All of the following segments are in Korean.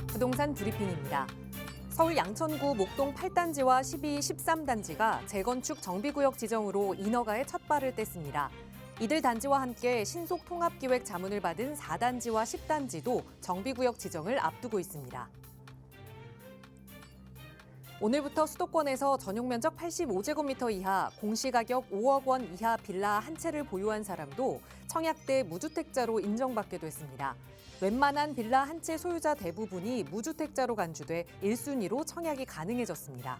부동산 브리핑입니다. 서울 양천구 목동 8단지와 12, 13단지가 재건축 정비구역 지정으로 인허가에 첫 발을 뗐습니다. 이들 단지와 함께 신속 통합기획 자문을 받은 4단지와 10단지도 정비구역 지정을 앞두고 있습니다. 오늘부터 수도권에서 전용 면적 85제곱미터 이하, 공시가격 5억 원 이하 빌라 한 채를 보유한 사람도 청약대 무주택자로 인정받게 됐습니다. 웬만한 빌라 한 채 소유자 대부분이 무주택자로 간주돼 1순위로 청약이 가능해졌습니다.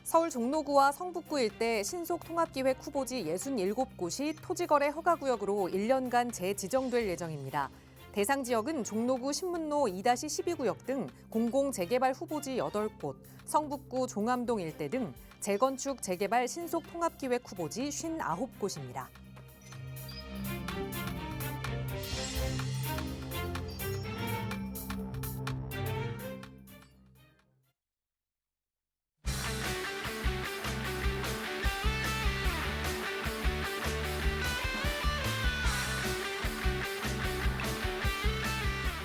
서울 종로구와 성북구 일대 신속통합기획 후보지 67곳이 토지거래 허가구역으로 1년간 재지정될 예정입니다. 대상 지역은 종로구 신문로 2-12구역 등 공공재개발 후보지 8곳, 성북구 종암동 일대 등 재건축 재개발 신속통합기획 후보지 59곳입니다.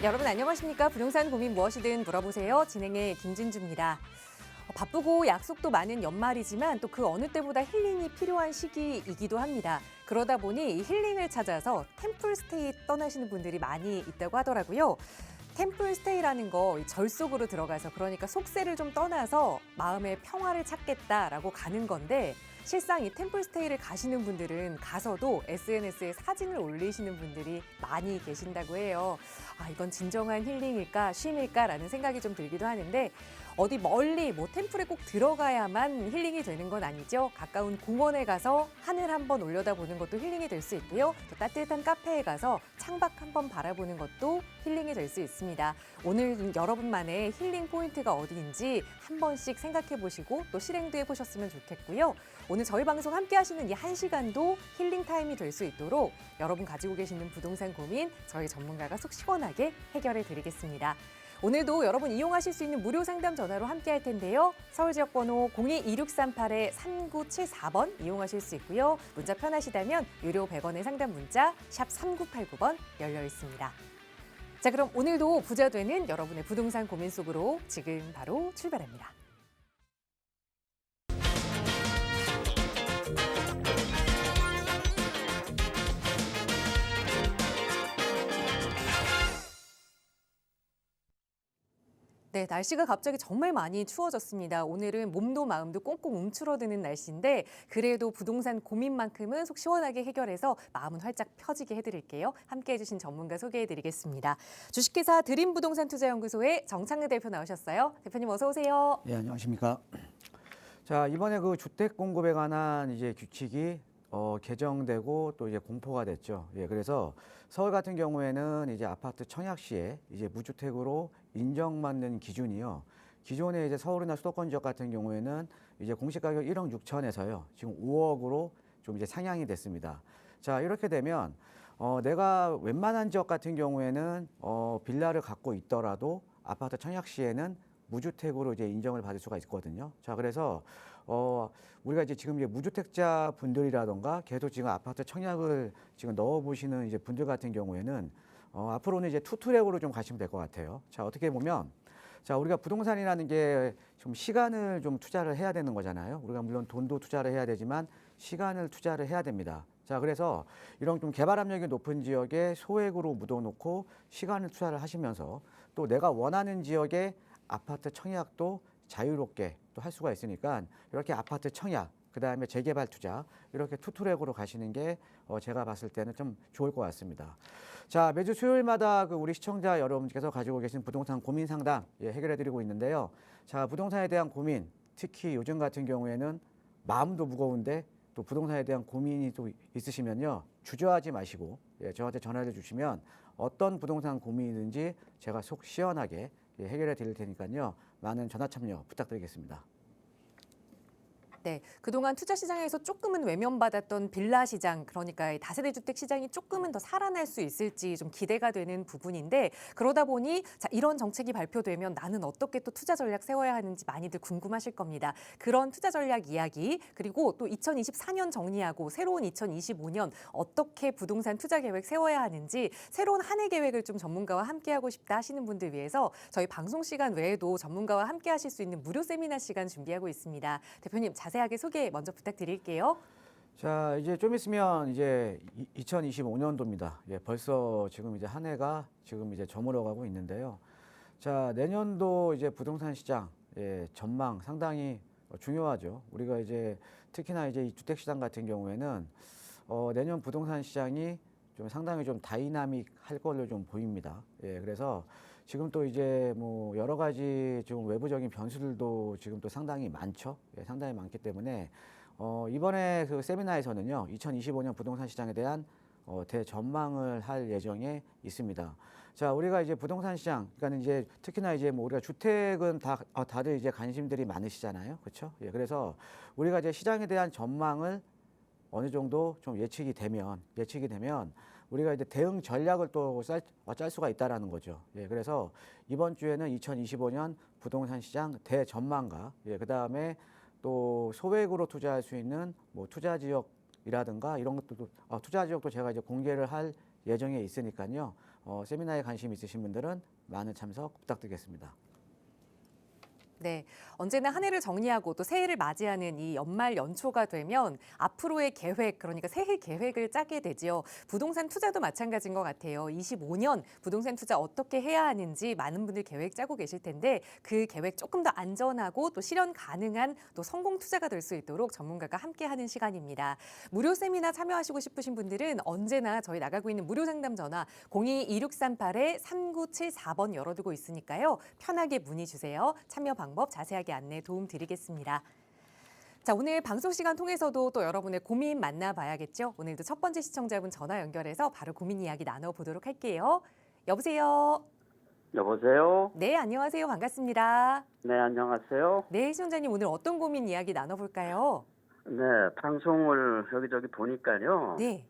여러분 안녕하십니까? 부동산 고민 무엇이든 물어보세요. 진행의 김진주입니다. 바쁘고 약속도 많은 연말이지만 또 그 어느 때보다 힐링이 필요한 시기이기도 합니다. 그러다 보니 힐링을 찾아서 템플스테이 떠나시는 분들이 많이 있다고 하더라고요. 템플스테이라는 거 절 속으로 들어가서 그러니까 속세를 좀 떠나서 마음의 평화를 찾겠다라고 가는 건데 실상 이 템플스테이를 가시는 분들은 가서도 SNS에 사진을 올리시는 분들이 많이 계신다고 해요. 아, 이건 진정한 힐링일까 쉼일까라는 생각이 좀 들기도 하는데 어디 멀리 템플에 꼭 들어가야만 힐링이 되는 건 아니죠. 가까운 공원에 가서 하늘 한번 올려다보는 것도 힐링이 될 수 있고요. 또 따뜻한 카페에 가서 창밖 한번 바라보는 것도 힐링이 될 수 있습니다. 오늘 여러분만의 힐링 포인트가 어디인지 한 번씩 생각해 보시고 또 실행도 해보셨으면 좋겠고요. 오늘 저희 방송 함께 하시는 이 1시간도 힐링 타임이 될 수 있도록 여러분 가지고 계시는 부동산 고민 저희 전문가가 속 시원하게 해결해 드리겠습니다. 오늘도 여러분 이용하실 수 있는 무료 상담 전화로 함께 할 텐데요. 서울 지역 번호 02-2638-3974번 이용하실 수 있고요. 문자 편하시다면 유료 100원의 상담 문자 샵 3989번 열려 있습니다. 자, 그럼 오늘도 부자 되는 여러분의 부동산 고민 속으로 지금 바로 출발합니다. 네, 날씨가 갑자기 정말 많이 추워졌습니다. 오늘은 몸도 마음도 꽁꽁 움츠러드는 날씨인데 그래도 부동산 고민만큼은 속 시원하게 해결해서 마음은 활짝 펴지게 해드릴게요. 함께해 주신 전문가 소개해드리겠습니다. 주식회사 드림부동산투자연구소의 정창래 대표 나오셨어요. 대표님 어서 오세요. 네, 안녕하십니까. 자, 이번에 그 주택 공급에 관한 이제 규칙이 개정되고 또 이제 공포가 됐죠. 예, 그래서 서울 같은 경우에는 이제 아파트 청약 시에 이제 무주택으로 인정받는 기준이요. 기존에 이제 서울이나 수도권 지역 같은 경우에는 이제 공시가격 1억 6천에서요. 지금 5억으로 좀 이제 상향이 됐습니다. 자, 이렇게 되면 내가 웬만한 지역 같은 경우에는 빌라를 갖고 있더라도 아파트 청약 시에는 무주택으로 이제 인정을 받을 수가 있거든요. 자, 그래서 우리가 이제 지금 이제 무주택자 분들이라던가 계속 지금 아파트 청약을 지금 넣어보시는 이제 분들 같은 경우에는 앞으로는 이제 투트랙으로 좀 가시면 될 것 같아요. 자, 어떻게 보면 자, 우리가 부동산이라는 게 좀 시간을 좀 투자를 해야 되는 거잖아요. 우리가 물론 돈도 투자를 해야 되지만 시간을 투자를 해야 됩니다. 자, 그래서 이런 좀 개발 압력이 높은 지역에 소액으로 묻어놓고 시간을 투자를 하시면서 또 내가 원하는 지역에 아파트 청약도 자유롭게 또 할 수가 있으니까 이렇게 아파트 청약, 그다음에 재개발 투자 이렇게 투트랙으로 가시는 게 제가 봤을 때는 좀 좋을 것 같습니다. 자, 매주 수요일마다 그 우리 시청자 여러분께서 가지고 계신 부동산 고민 상담 해결해드리고 있는데요. 자, 부동산에 대한 고민, 특히 요즘 같은 경우에는 마음도 무거운데 또 부동산에 대한 고민이 또 있으시면요. 주저하지 마시고 저한테 전화를 주시면 어떤 부동산 고민이든지 제가 속 시원하게 해결해 드릴 테니까요. 많은 전화 참여 부탁드리겠습니다. 네, 그동안 투자 시장에서 조금은 외면받았던 빌라 시장, 그러니까 이 다세대 주택 시장이 조금은 더 살아날 수 있을지 좀 기대가 되는 부분인데 그러다 보니 자, 이런 정책이 발표되면 나는 어떻게 또 투자 전략 세워야 하는지 많이들 궁금하실 겁니다. 그런 투자 전략 이야기 그리고 또 2024년 정리하고 새로운 2025년 어떻게 부동산 투자 계획 세워야 하는지 새로운 한 해 계획을 좀 전문가와 함께 하고 싶다 하시는 분들 위해서 저희 방송 시간 외에도 전문가와 함께 하실 수 있는 무료 세미나 시간 준비하고 있습니다. 대표님 자세하게 소개 먼저 부탁드릴게요. 자, 이제 좀 있으면 이제 2025년도입니다. 예, 벌써 지금 이제 한 해가 지금 이제 저물어가고 있는데요. 자, 내년도 이제 부동산 시장 전망 상당히 중요하죠. 우리가 이제 특히나 이제 이 주택 시장 같은 경우에는 내년 부동산 시장이 좀 상당히 좀 다이나믹할 걸로 좀 보입니다. 예, 그래서 지금 또 이제 뭐 여러 가지 좀 외부적인 변수들도 지금 또 상당히 많죠. 예, 상당히 많기 때문에 이번에 그 세미나에서는요, 2025년 부동산 시장에 대한 대전망을 할 예정에 있습니다. 자, 우리가 이제 부동산 시장, 그러니까 이제 특히나 이제 뭐 우리가 주택은 다들 이제 관심들이 많으시잖아요, 그렇죠? 예, 그래서 우리가 이제 시장에 대한 전망을 어느 정도 좀 예측이 되면 우리가 이제 대응 전략을 또 짤 수가 있다라는 거죠. 예, 그래서 이번 주에는 2025년 부동산 시장 대전망과 그다음에 또 소액으로 투자할 수 있는 뭐 투자 지역이라든가 이런 것도 투자 지역도 제가 이제 공개를 할 예정에 있으니까요. 세미나에 관심 있으신 분들은 많은 참석 부탁드리겠습니다. 네, 언제나 한 해를 정리하고 또 새해를 맞이하는 이 연말 연초가 되면 앞으로의 계획, 그러니까 새해 계획을 짜게 되지요. 부동산 투자도 마찬가지인 것 같아요. 25년 부동산 투자 어떻게 해야 하는지 많은 분들 계획 짜고 계실 텐데 그 계획 조금 더 안전하고 또 실현 가능한 또 성공 투자가 될 수 있도록 전문가가 함께하는 시간입니다. 무료 세미나 참여하시고 싶으신 분들은 언제나 저희 나가고 있는 무료 상담 전화 02-2638-3974번 열어두고 있으니까요. 편하게 문의 주세요. 참여 방법 자세하게 안내 도움 드리겠습니다. 자, 오늘 방송 시간 통해서도 또 여러분의 고민 만나봐야겠죠? 오늘도 첫 번째 시청자분 전화 연결해서 바로 고민 이야기 나눠보도록 할게요. 여보세요? 여보세요? 네, 안녕하세요. 반갑습니다. 네, 안녕하세요. 네, 시청자님 오늘 어떤 고민 이야기 나눠볼까요? 네, 방송을 여기저기 보니까요. 네,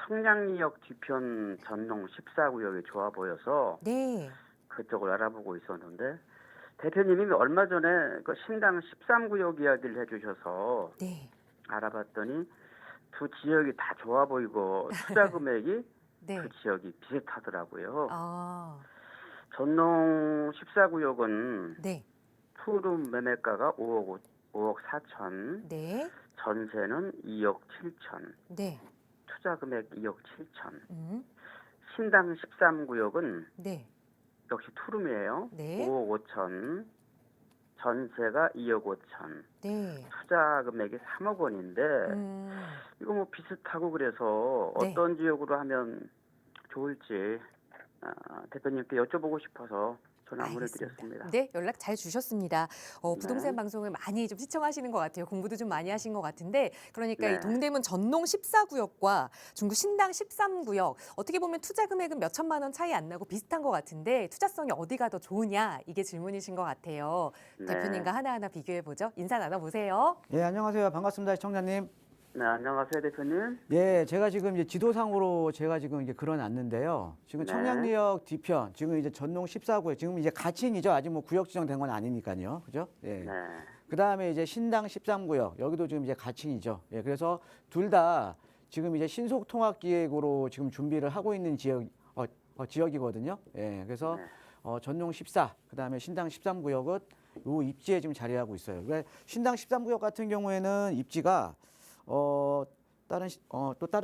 청량리역 뒤편 전농 14구역이 좋아 보여서 네, 그쪽을 알아보고 있었는데 대표님이 얼마 전에 그 신당 13구역 이야기를 해주셔서 네, 알아봤더니 두 지역이 다 좋아 보이고 투자 금액이 네. 그 지역이 비슷하더라고요. 아, 전농 14구역은 네, 투룸 매매가가 5억 4천, 네, 전세는 2억 7천, 네, 투자 금액 2억 7천. 음, 신당 13구역은 네, 역시 투룸이에요. 네, 5억 5천, 전세가 2억 5천, 네. 투자 금액이 3억 원인데 이거 뭐 비슷하고 그래서 네. 어떤 지역으로 하면 좋을지 대표님께 여쭤보고 싶어서 전화문을 드렸습니다. 네, 연락 잘 주셨습니다. 부동산 네. 방송을 많이 좀 시청하시는 것 같아요. 공부도 좀 많이 하신 것 같은데, 그러니까 네. 이 동대문 전농 14구역과 중구 신당 13구역 어떻게 보면 투자 금액은 몇 천만 원 차이 안 나고 비슷한 것 같은데 투자성이 어디가 더 좋으냐 이게 질문이신 것 같아요. 네. 대표님과 하나하나 비교해 보죠. 인사 나눠보세요. 예, 안녕하세요. 반갑습니다, 시청자님. 네, 안녕하세요, 대표님. 예, 제가 지금 이제 지도상으로 제가 지금 이제 그려놨는데요. 지금 네. 청량리역 뒤편, 지금 이제 전농 14구역, 지금 이제 가칭이죠. 아직 뭐 구역 지정된 건 아니니까요. 그죠? 예. 네. 그 다음에 이제 신당 13구역, 여기도 지금 이제 가칭이죠. 예, 그래서 둘 다 지금 이제 신속통합기획으로 지금 준비를 하고 있는 지역이거든요. 예, 그래서 네. 전농 14, 그 다음에 신당 13구역은 요 입지에 지금 자리하고 있어요. 그러니까 신당 13구역 같은 경우에는 입지가 다른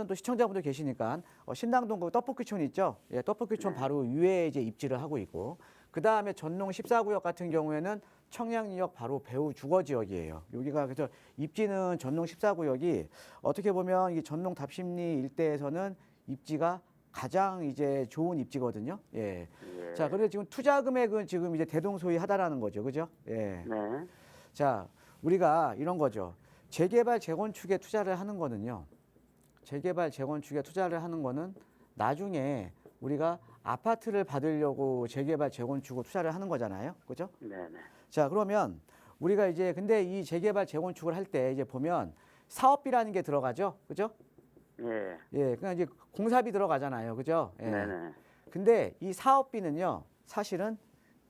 또 시청자분들 계시니까 신당동 그 떡볶이촌 있죠? 예, 떡볶이촌 네. 바로 위에 이제 입지를 하고 있고 그 다음에 전농 14구역 같은 경우에는 청량리역 바로 배후 주거 지역이에요. 여기가 그래서 입지는 전농 14구역이 어떻게 보면 이 전농 답심리 일대에서는 입지가 가장 이제 좋은 입지거든요. 예. 예. 자, 그래서 지금 투자 금액은 지금 이제 대동소이하다라는 거죠, 그죠? 예. 네. 자, 우리가 이런 거죠. 재개발 재건축에 투자를 하는 거는요. 재개발 재건축에 투자를 하는 거는 나중에 우리가 아파트를 받으려고 재개발 재건축으로 투자를 하는 거잖아요. 그죠? 네, 네. 자, 그러면 우리가 이제 근데 이 재개발 재건축을 할 때 이제 보면 사업비라는 게 들어가죠, 그죠? 예. 예, 그러니까 이제 공사비 들어가잖아요, 그죠? 예. 네네. 근데 이 사업비는요, 사실은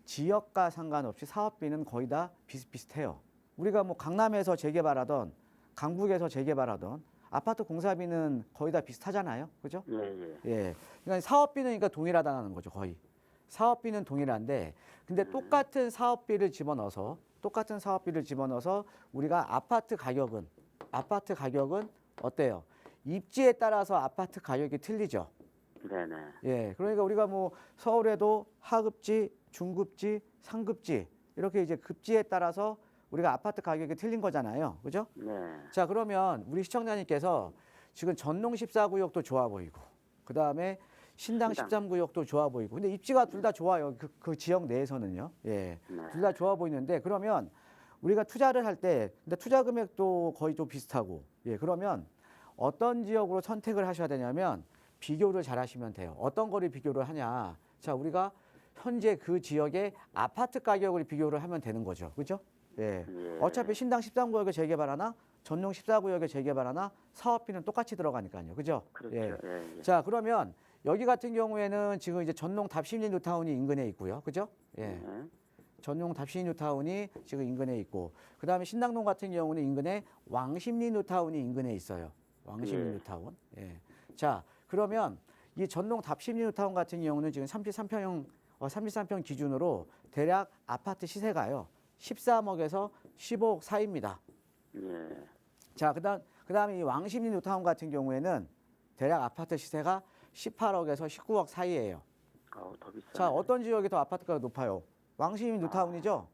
지역과 상관없이 사업비는 거의 다 비슷비슷해요. 우리가 뭐 강남에서 재개발하던 강북에서 재개발하던 아파트 공사비는 거의 다 비슷하잖아요, 그죠? 예, 예. 예, 그러니까 사업비는 그러니까 동일하다는 거죠, 거의. 사업비는 동일한데, 근데 똑같은 사업비를 집어넣어서 우리가 아파트 가격은 어때요? 입지에 따라서 아파트 가격이 틀리죠. 네네. 예, 그러니까 우리가 뭐 서울에도 하급지, 중급지, 상급지 이렇게 이제 급지에 따라서 우리가 아파트 가격이 틀린 거잖아요, 그죠? 네. 자, 그러면 우리 시청자님께서 지금 전농 14구역도 좋아 보이고, 그 다음에 신당 신당. 13구역도 좋아 보이고, 근데 입지가 둘 다 좋아요. 그 지역 내에서는요. 예, 네. 둘 다 좋아 보이는데 그러면 우리가 투자를 할 때, 근데 투자 금액도 거의 좀 비슷하고, 예, 그러면 어떤 지역으로 선택을 하셔야 되냐면 비교를 잘 하시면 돼요. 어떤 거를 비교를 하냐? 자, 우리가 현재 그 지역의 아파트 가격을 비교를 하면 되는 거죠, 그죠? 예. 예. 어차피 신당 13구역에 재개발하나 전용 14구역에 재개발하나 사업비는 똑같이 들어가니까요. 그죠? 그렇죠. 예. 예, 예. 자, 그러면 여기 같은 경우에는 지금 이제 전농 답심리 뉴타운이 인근에 있고요. 그죠? 예. 네. 전용 답심리 뉴타운이 지금 인근에 있고, 그다음에 신당동 같은 경우는 인근에 왕십리 뉴타운이 인근에 있어요. 왕십리 예. 뉴타운. 예. 자, 그러면 이 전농 답심리 뉴타운 같은 경우는 지금 33평 기준으로 대략 아파트 시세가요. 13억에서 15억 사이입니다. 예. 자, 그다음에 이 왕십리 뉴타운 같은 경우에는 대략 아파트 시세가 18억에서 19억 사이예요. 더 비싸네. 자, 어떤 지역이 더 아파트가 높아요? 왕십리 뉴타운이죠.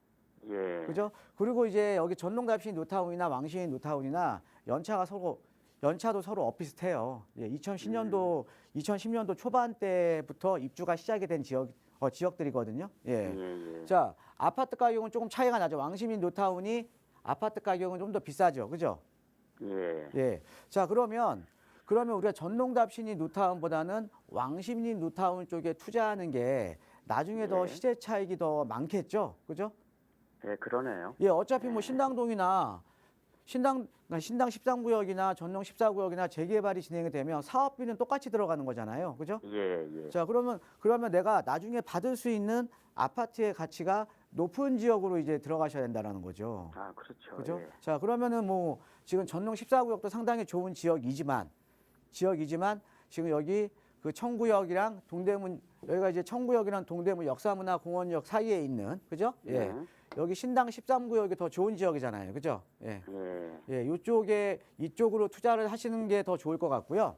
예. 그죠? 그리고 이제 여기 전농답신 뉴타운이나 왕십리 뉴타운이나 연차도 서로 엇비슷해요. 예, 2010년도 초반 때부터 입주가 시작이 된 지역들이거든요. 예. 예, 예. 자, 아파트 가격은 조금 차이가 나죠. 왕십리 뉴타운이 아파트 가격은 좀 더 비싸죠. 그죠? 예. 예. 자, 그러면 우리가 전농답신이 뉴타운보다는 왕십리 뉴타운 쪽에 투자하는 게 나중에 더 예. 시세 차익이 더 많겠죠. 그죠? 예, 그러네요. 예, 어차피 뭐 신당동이나 신당 13구역이나 전농 14구역이나 재개발이 진행이 되면 사업비는 똑같이 들어가는 거잖아요. 그죠? 예, 예. 자, 그러면 내가 나중에 받을 수 있는 아파트의 가치가 높은 지역으로 이제 들어가셔야 된다라는 거죠. 아, 그렇죠. 그죠? 예. 자, 그러면은 뭐 지금 전농 14구역도 상당히 좋은 지역이지만 지금 여기 그 청구역이랑 동대문, 여기가 이제 청구역이랑 동대문 역사문화공원역 사이에 있는, 그죠? 예. 네. 여기 신당 13구역이 더 좋은 지역이잖아요. 그죠? 예. 예. 예, 이쪽으로 투자를 하시는 게 더 좋을 것 같고요.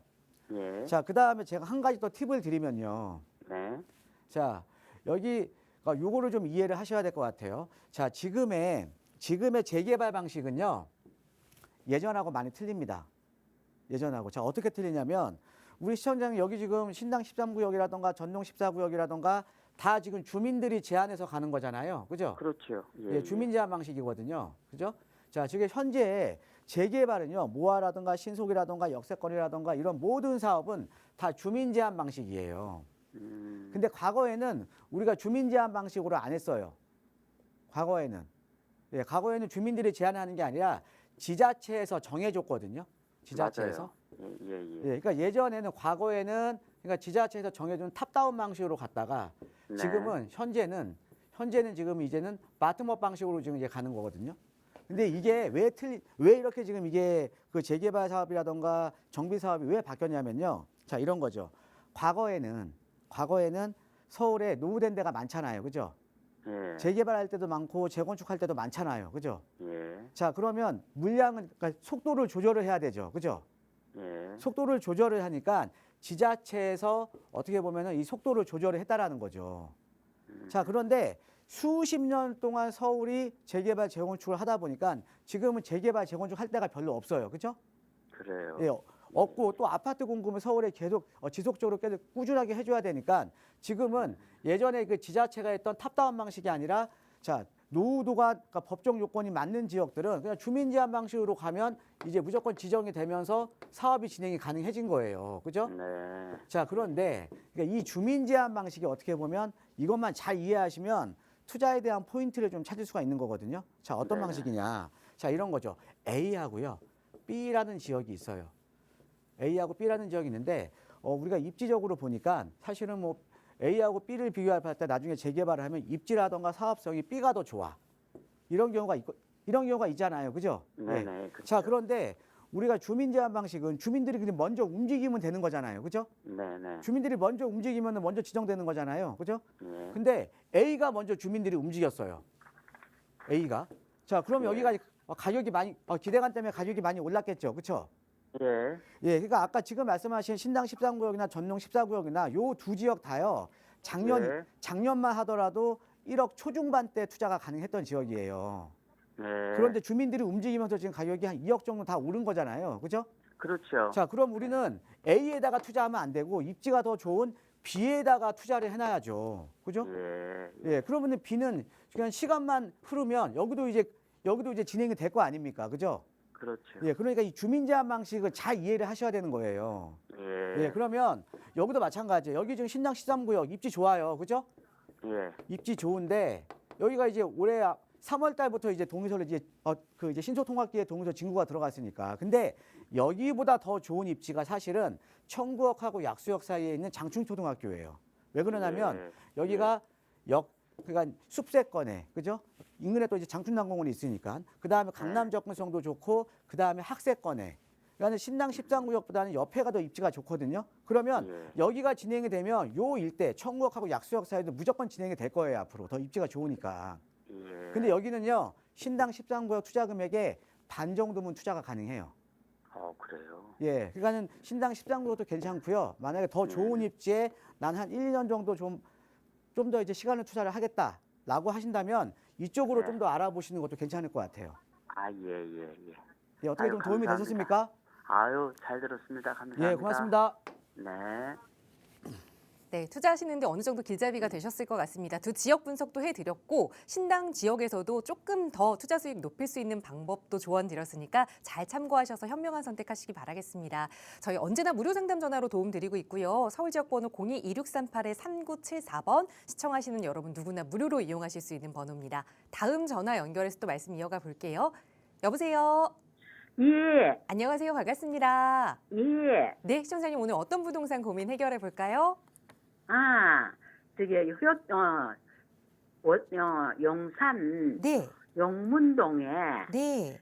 예. 자, 그다음에 제가 한 가지 더 팁을 드리면요. 네. 자, 여기 요거를 좀 이해를 하셔야 될 것 같아요. 자, 지금의 재개발 방식은요. 예전하고 많이 틀립니다. 예전하고. 자, 어떻게 틀리냐면 우리 시청자님 여기 지금 신당 13구역이라던가 전농 14구역이라던가 다 지금 주민들이 제안해서 가는 거잖아요. 그죠? 그렇죠. 예, 주민 제한 방식이거든요. 그죠? 자, 지금 현재 재개발은요. 모아라든가 신속이라든가 역세권이라든가 이런 모든 사업은 다 주민 제한 방식이에요. 근데 과거에는 우리가 주민 제한 방식으로 안 했어요. 과거에는 주민들이 제안하는 게 아니라 지자체에서 정해줬거든요. 지자체에서. 맞아요. 예, 예, 예. 예, 그러니까 예전에는 과거에는 그러니까 지자체에서 정해준 탑다운 방식으로 갔다가 네. 지금은 현재는 지금 이제는 바텀업 방식으로 지금 이제 가는 거거든요. 근데 이게 왜 이렇게 지금 이게 그 재개발 사업이라던가 정비 사업이 왜 바뀌었냐면요. 자, 이런 거죠. 과거에는 서울에 노후된 데가 많잖아요. 그죠? 예. 재개발할 때도 많고 재건축할 때도 많잖아요. 그죠? 예. 자, 그러면 물량은 그러니까 속도를 조절을 해야 되죠. 그죠? 예. 속도를 조절을 하니까 지자체에서 어떻게 보면은 이 속도를 조절을 했다라는 거죠. 자, 그런데 수십 년 동안 서울이 재개발 재건축을 하다 보니까 지금은 재개발 재건축 할 데가 별로 없어요. 그죠? 그래요. 예, 없고 또 아파트 공급을 서울에 계속 지속적으로 계속 꾸준하게 해줘야 되니까 지금은 예전에 그 지자체가 했던 탑다운 방식이 아니라 자, 노후도가 그러니까 법정 요건이 맞는 지역들은 그냥 주민 제한 방식으로 가면 이제 무조건 지정이 되면서 사업이 진행이 가능해진 거예요. 그죠? 네. 자, 그런데 그러니까 이 주민 제한 방식이 어떻게 보면 이것만 잘 이해하시면 투자에 대한 포인트를 좀 찾을 수가 있는 거거든요. 자, 어떤 네네. 방식이냐. 자, 이런 거죠. A하고요. B라는 지역이 있어요. A하고 B라는 지역이 있는데 우리가 입지적으로 보니까 사실은 뭐 A하고 B를 비교할 때 나중에 재개발을 하면 입지라던가 사업성이 B가 더 좋아. 이런 경우가 있잖아요. 그죠? 네네. 예. 그렇죠. 자, 그런데 우리가 주민 제한 방식은 주민들이 그냥 먼저 움직이면 되는 거잖아요. 그죠? 네네. 주민들이 먼저 움직이면 먼저 지정되는 거잖아요. 그죠? 예. 근데 A가 먼저 주민들이 움직였어요. A가. 자, 그럼 예. 여기가 가격이 많이 기대감 때문에 가격이 많이 올랐겠죠. 그렇죠? 예. 예. 그러니까 아까 지금 말씀하신 신당 13구역이나 전농 14구역이나 요 두 지역 다요. 예. 작년만 하더라도 1억 초중반대 투자가 가능했던 지역이에요. 예. 그런데 주민들이 움직이면서 지금 가격이 한 2억 정도 다 오른 거잖아요. 그죠? 그렇죠. 자, 그럼 우리는 A에다가 투자하면 안 되고 입지가 더 좋은 B에다가 투자를 해놔야죠. 그죠? 예. 예, 그러면은 B는 그냥 시간만 흐르면 여기도 이제 진행이 될 거 아닙니까? 그죠? 그렇죠. 예, 그러니까 이 주민 제한 방식을 잘 이해를 하셔야 되는 거예요. 예. 예, 그러면 여기도 마찬가지예요. 여기 지금 신당 13구역 입지 좋아요. 그죠? 예. 입지 좋은데 여기가 이제 올해 3월 달부터 이제 동의서를 이제 신소통합기에 동의서 진구가 들어갔으니까. 근데 여기보다 더 좋은 입지가 사실은 청구역하고 약수역 사이에 있는 장충초등학교예요. 왜 그러냐면 예. 여기가 그러니까 숲세권에 그죠? 인근에 또 이제 장춘남공원이 있으니까. 그 다음에 강남 접근성도 좋고 그 다음에 학세권에. 그러니까 신당 13구역보다는 옆에가 더 입지가 좋거든요. 그러면 예. 여기가 진행이 되면 요 일대 청구역하고 약수역 사이도 무조건 진행이 될 거예요. 앞으로 더 입지가 좋으니까. 예. 근데 여기는요 신당 13구역 투자 금액의 반 정도면 투자가 가능해요. 그래요. 예, 그러니까는 신당 13구역도 괜찮고요. 만약에 더 좋은 입지에 난 한 1, 2년 정도 좀 더 이제 시간을 투자를 하겠다라고 하신다면 이쪽으로 네. 좀 더 알아보시는 것도 괜찮을 것 같아요. 예. 예, 어떻게 아유, 좀 도움이 감사합니다. 되셨습니까? 아유, 잘 들었습니다. 감사합니다. 예, 고맙습니다. 네. 네, 투자하시는데 어느 정도 길잡이가 되셨을 것 같습니다. 두 지역 분석도 해드렸고 신당 지역에서도 조금 더 투자 수익 높일 수 있는 방법도 조언드렸으니까 잘 참고하셔서 현명한 선택하시기 바라겠습니다. 저희 언제나 무료 상담 전화로 도움드리고 있고요. 서울 지역 번호 02-2638-3974번 시청하시는 여러분 누구나 무료로 이용하실 수 있는 번호입니다. 다음 전화 연결해서 또 말씀 이어가 볼게요. 여보세요. 예, 안녕하세요. 반갑습니다. 예. 네, 시청자님 오늘 어떤 부동산 고민 해결해 볼까요? 용산 네, 용문동에 네,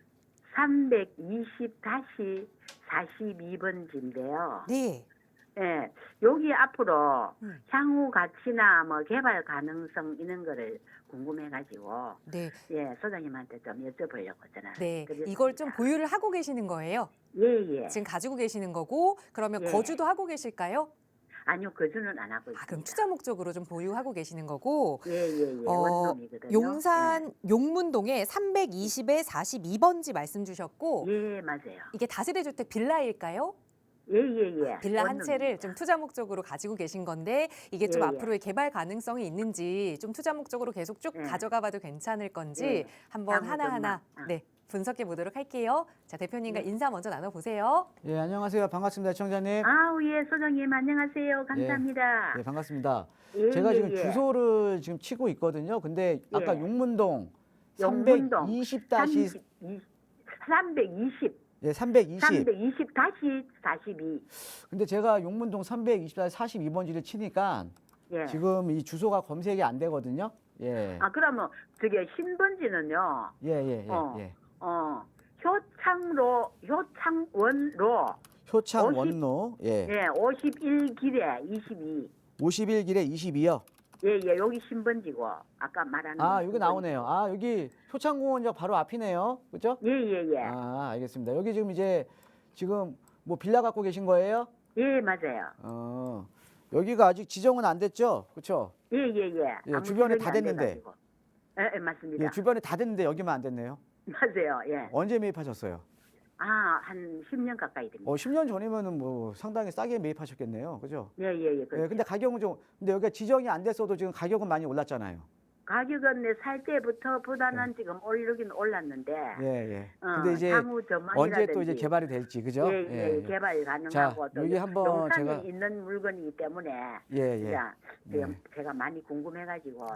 320-42번지인데요. 네. 예, 여기 앞으로 음. 향후 가치나 뭐 개발 가능성 이런 거를 궁금해가지고 네, 예, 소장님한테 좀 여쭤보려고 전화. 네. 드렸습니다. 이걸 좀 보유를 하고 계시는 거예요? 예. 지금 가지고 계시는 거고, 그러면 예. 거주도 하고 계실까요? 아니요, 거주는 안 하고 있습니다. 그럼 투자 목적으로 좀 보유하고 계시는 거고, 예. 원룸이거든요. 용산 용문동에 320-42번지 말씀 주셨고, 예, 맞아요. 이게 다세대 주택 빌라일까요? 예. 빌라 한 원룸입니다. 채를 좀 투자 목적으로 가지고 계신 건데 이게 좀 예. 앞으로의 개발 가능성이 있는지 좀 투자 목적으로 계속 쭉 예. 가져가 봐도 괜찮을 건지 예. 한번 아무 하나하나 것만. 네, 분석해 보도록 할게요. 자, 대표님과 네. 인사 먼저 나눠보세요. 예, 안녕하세요. 반갑습니다, 시청자님. 예, 소장님 안녕하세요. 감사합니다. 예, 반갑습니다. 예, 제가 지금 예. 주소를 지금 치고 있거든요. 근데 아까 예. 용문동 용문동 320-320 320, 예, 320. 320-42. 근데 제가 용문동 320-42번지를 치니까 예. 지금 이 주소가 검색이 안 되거든요. 예. 그러면 저게 신번지는요. 예. 효창원로 효창 50. 원로. 예. 예, 51길에 22. 51길에 22요. 예, 여기 신번지고 아까 말한 여기 나오네요. 여기 효창공원역 바로 앞이네요. 그죠? 예. 알겠습니다. 여기 지금 뭐 빌라 갖고 계신 거예요? 예, 맞아요. 여기가 아직 지정은 안 됐죠? 그렇죠? 예. 예, 아무 주변에 지정이 다 안 됐는데. 돼가지고. 예, 맞습니다. 예, 주변에 다 됐는데 여기만 안 됐네요. 맞아요. 예. 언제 매입하셨어요? 한 10년 가까이 됩니다. 10년 전이면은 뭐 상당히 싸게 매입하셨겠네요. 그죠? 예. 예, 근데 가격은 근데 여기가 지정이 안 됐어도 지금 가격은 많이 올랐잖아요. 가격은 내 살 때부터보다는 지금 오르긴 올랐는데. 예, 예. 어, 근데 이제 사무 언제 전망이라든지. 또 이제 개발이 될지, 그죠? 예, 개발 가능하고 또 여기 한번 용산에 제가 있는 물건이기 때문에 예, 예. 진짜 네. 제가 많이 궁금해가지고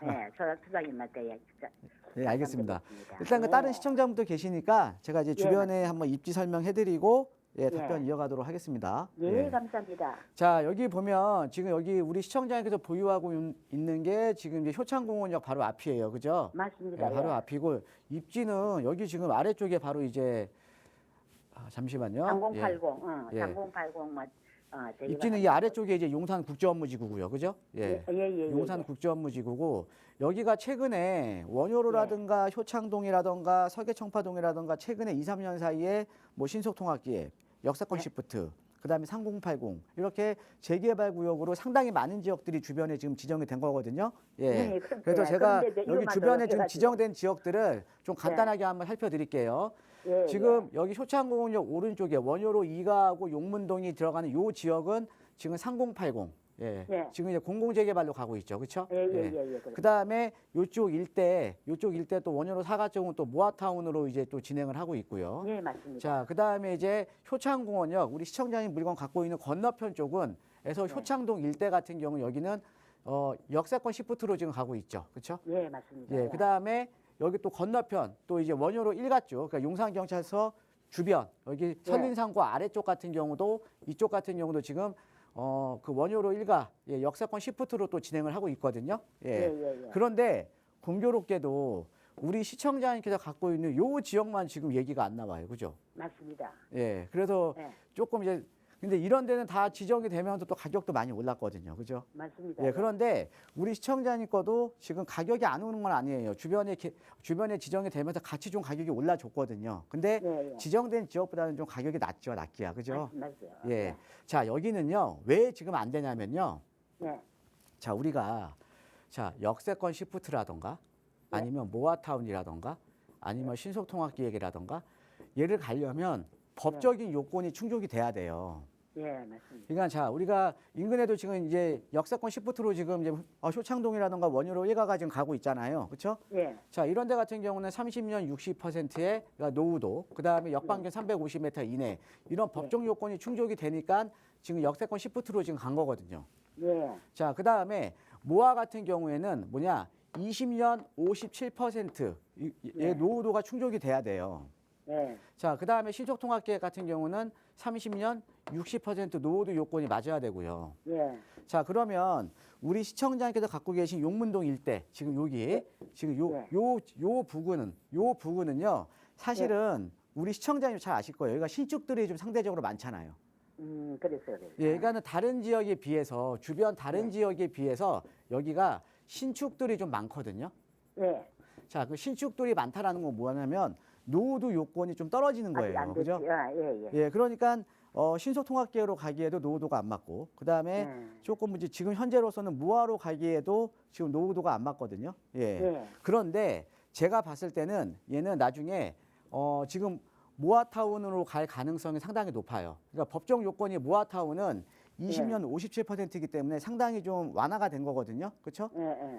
예, 소장님한테 진짜 예, 알겠습니다. 말씀드렸습니다. 일단 그 예. 다른 시청자분도 계시니까 제가 이제 주변에 한번 입지 설명해드리고 예, 답변 예. 이어가도록 하겠습니다. 예, 감사합니다. 자, 여기 보면 지금 여기 우리 시청자님께서 보유하고 있는 게 지금 이제 효창공원역 바로 앞이에요, 그죠? 맞습니다. 예, 바로 예. 앞이고 입지는 여기 지금 아래쪽에 바로 이제 잠시만요. 3080, 예. 3080 맞. 저희가 입지는 이 아래쪽에 이제 용산 국제업무지구고요, 그죠? 예. 용산 국제업무지구고 여기가 최근에 원효로라든가 효창동이라든가 서계청파동이라든가 최근에 2, 3년 사이에 뭐 신속통합기획, 역사권 네. 시프트, 그다음에 3080 이렇게 재개발 구역으로 상당히 많은 지역들이 주변에 지금 지정이 된 거거든요. 예. 그래서 제가 여기 주변에 지금 지정된 지역들을 좀 간단하게 한번 살펴드릴게요. 예, 지금 여기 효창공원역 오른쪽에 원효로 2가하고 용문동이 들어가는 요 지역은 지금 3080. 예. 예. 지금 이제 공공재개발로 가고 있죠. 그렇죠? 예. 그다음에 요쪽 일대 또 원효로 4가 쪽은 또 모아타운으로 이제 또 진행을 하고 있고요. 예, 맞습니다. 자, 그다음에 이제 효창공원역 우리 시청자님 물건 갖고 있는 건너편 쪽은 에서 네. 효창동 일대 같은 경우 여기는 역세권 시프트로 지금 가고 있죠. 그렇죠? 예, 맞습니다. 예. 그다음에 여기 또 건너편 또 이제 원효로 1가 쪽 그러니까 용산경찰서 주변 여기 선린상구 아래쪽 같은 경우도 이쪽 같은 경우도 지금 그 원효로 1가 예, 역사권 시프트로 또 진행을 하고 있거든요. 예. 그런데 공교롭게도 우리 시청자님께서 갖고 있는 요 지역만 지금 얘기가 안 나와요. 그죠? 맞습니다. 예. 그래서 예. 조금 이제 근데 이런 데는 다 지정이 되면서 또 가격도 많이 올랐거든요. 그죠? 맞습니다. 예, 그런데 우리 시청자님 거도 지금 가격이 안 오른 건 아니에요. 주변에 지정이 되면서 같이 좀 가격이 올라줬거든요. 근데 예. 지정된 지역보다는 좀 가격이 낮죠, 낮기야. 그죠? 맞아요. 예. 자, 여기는요. 왜 지금 안 되냐면요. 네. 자, 우리가 자, 역세권 시프트라던가 아니면 모아타운이라던가 아니면 신속통합기획이라던가 얘를 가려면 법적인 요건이 충족이 돼야 돼요. 예, 맞습니다. 그러니까 자 우리가 인근에도 지금 이제 역사권 시프트로 지금 이제 효창동이라든가 원효로 1가가 지금 가고 있잖아요, 그렇죠? 예. 자 이런 데 같은 경우는 30년 60%의 노후도, 그 다음에 역반경 350m 이내 이런 법정 요건이 충족이 되니까 지금 역세권 시프트로 지금 간 거거든요. 예. 자 그 다음에 모아 같은 경우에는 뭐냐 20년 57% 의 노후도가 충족이 돼야 돼요. 예. 자, 그 다음에 신속통합계획 같은 경우는 30년 60% 노후도 요건이 맞아야 되고요. 예. 자, 그러면 우리 시청자님께서 갖고 계신 용문동 일대, 지금 여기, 지금 요 부근은요, 사실은 우리 시청자님 잘 아실 거예요. 여기가 신축들이 좀 상대적으로 많잖아요. 그랬어요. 예, 그러니까는 다른 지역에 비해서, 주변 다른 지역에 비해서 여기가 신축들이 좀 많거든요. 예. 자, 그 신축들이 많다라는 건 뭐냐면, 노후도 요건이 좀 떨어지는 아직 거예요. 안 그죠? 됐지. 예. 예, 그러니까 신속통합계로 가기에도 노후도가 안 맞고, 그 다음에 네. 조금 이제 지금 현재로서는 무화로 가기에도 지금 노후도가 안 맞거든요. 예. 그런데 제가 봤을 때는 얘는 나중에 지금 모아타운으로 갈 가능성이 상당히 높아요. 그러니까 법정 요건이 모아타운은 20년 57%이기 때문에 상당히 좀 완화가 된 거거든요. 그렇죠?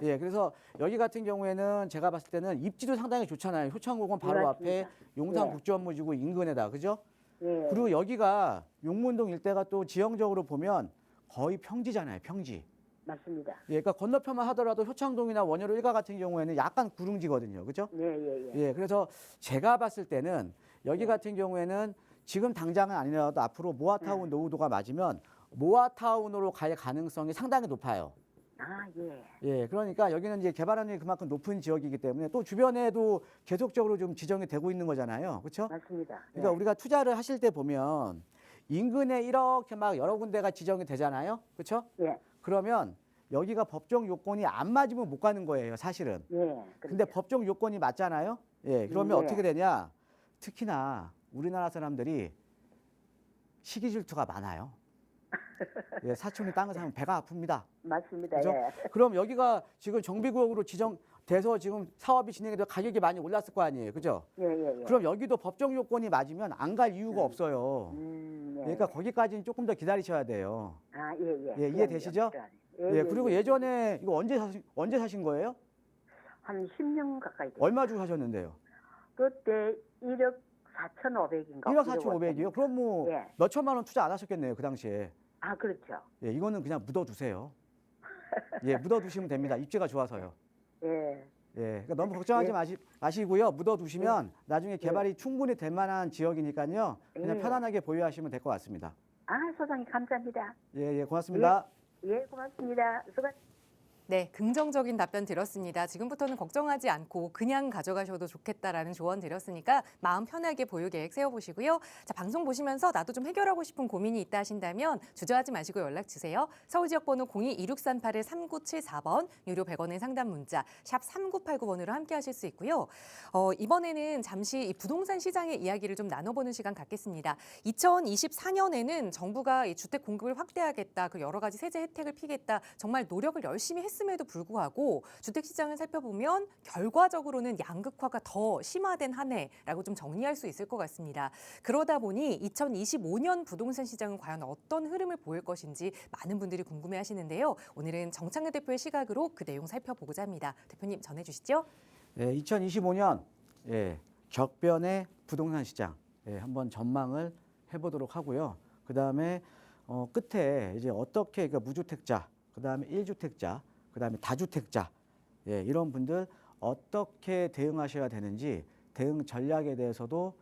예, 그래서 여기 같은 경우에는 제가 봤을 때는 입지도 상당히 좋잖아요. 효창공원 바로 앞에 용산국제업무지구 인근에다, 그죠? 예. 그리고 여기가 용문동 일대가 또 지형적으로 보면 거의 평지잖아요, 평지. 맞습니다. 예, 그러니까 건너편만 하더라도 효창동이나 원효로 1가 같은 경우에는 약간 구릉지거든요, 그죠? 예, 그래서 제가 봤을 때는 여기 같은 경우에는 지금 당장은 아니라도 앞으로 모아타운 노후도가 맞으면 모아타운으로 갈 가능성이 상당히 높아요. 아, 예. 예, 그러니까 여기는 이제 개발하는 그만큼 높은 지역이기 때문에 또 주변에도 계속적으로 좀 지정이 되고 있는 거잖아요. 그렇죠? 맞습니다. 그러니까 우리가 투자를 하실 때 보면 인근에 이렇게 막 여러 군데가 지정이 되잖아요. 그렇죠? 예. 그러면 여기가 법정 요건이 안 맞으면 못 가는 거예요, 사실은. 예. 근데 법정 요건이 맞잖아요. 예, 그러면 예. 어떻게 되냐? 특히나 우리나라 사람들이 시기 질투가 많아요. 예, 사촌이 땅을 사면 배가 아픕니다. 맞습니다. 그죠? 예. 그럼 여기가 지금 정비구역으로 지정돼서 지금 사업이 진행돼서 가격이 많이 올랐을 거 아니에요, 그죠? 예. 그럼 여기도 법정 요건이 맞으면 안 갈 이유가 없어요. 예. 그러니까 거기까지는 조금 더 기다리셔야 돼요. 아, 예. 예, 이해되시죠? 예, 그리고 예전에 이거 언제 사신 거예요? 한 10년 가까이 됐어요. 얼마 주고 사셨는데요? 그때 1억 4,500인가? 1억 4,500이요? 그럼 뭐 예. 몇 천만 원 투자 안 하셨겠네요, 그 당시에. 아, 그렇죠. 예, 이거는 그냥 묻어두세요. 예, 묻어두시면 됩니다. 입지가 좋아서요. 예. 예, 그러니까 너무 걱정하지 마시고요. 묻어두시면 나중에 개발이 충분히 될 만한 지역이니까요. 그냥 예. 편안하게 보유하시면 될 것 같습니다. 아, 소장님 감사합니다. 예, 고맙습니다. 예, 고맙습니다. 네, 긍정적인 답변 들었습니다. 지금부터는 걱정하지 않고 그냥 가져가셔도 좋겠다라는 조언 드렸으니까 마음 편하게 보유 계획 세워보시고요. 자, 방송 보시면서 나도 좀 해결하고 싶은 고민이 있다 하신다면 주저하지 마시고 연락 주세요. 서울 지역 번호 02-2638-3974번, 유료 100원의 상담 문자 샵 3989번으로 함께 하실 수 있고요. 이번에는 잠시 이 부동산 시장의 이야기를 좀 나눠보는 시간 갖겠습니다. 2024년에는 정부가 이 주택 공급을 확대하겠다, 그 여러 가지 세제 혜택을 피겠다, 정말 노력을 열심히 했음에도 불구하고 주택 시장을 살펴보면 결과적으로는 양극화가 더 심화된 한 해라고 좀 정리할 수 있을 것 같습니다. 그러다 보니 2025년 부동산 시장은 과연 어떤 흐름을 보일 것인지 많은 분들이 궁금해하시는데요. 오늘은 정창래 대표의 시각으로 그 내용 살펴보고자 합니다. 대표님 전해주시죠. 예, 2025년 격변의 부동산 시장 한번 전망을 해보도록 하고요. 그 다음에 끝에 이제 어떻게 그러니까 무주택자, 그 다음에 1주택자, 그 다음에 다주택자 이런 분들 어떻게 대응하셔야 되는지 대응 전략에 대해서도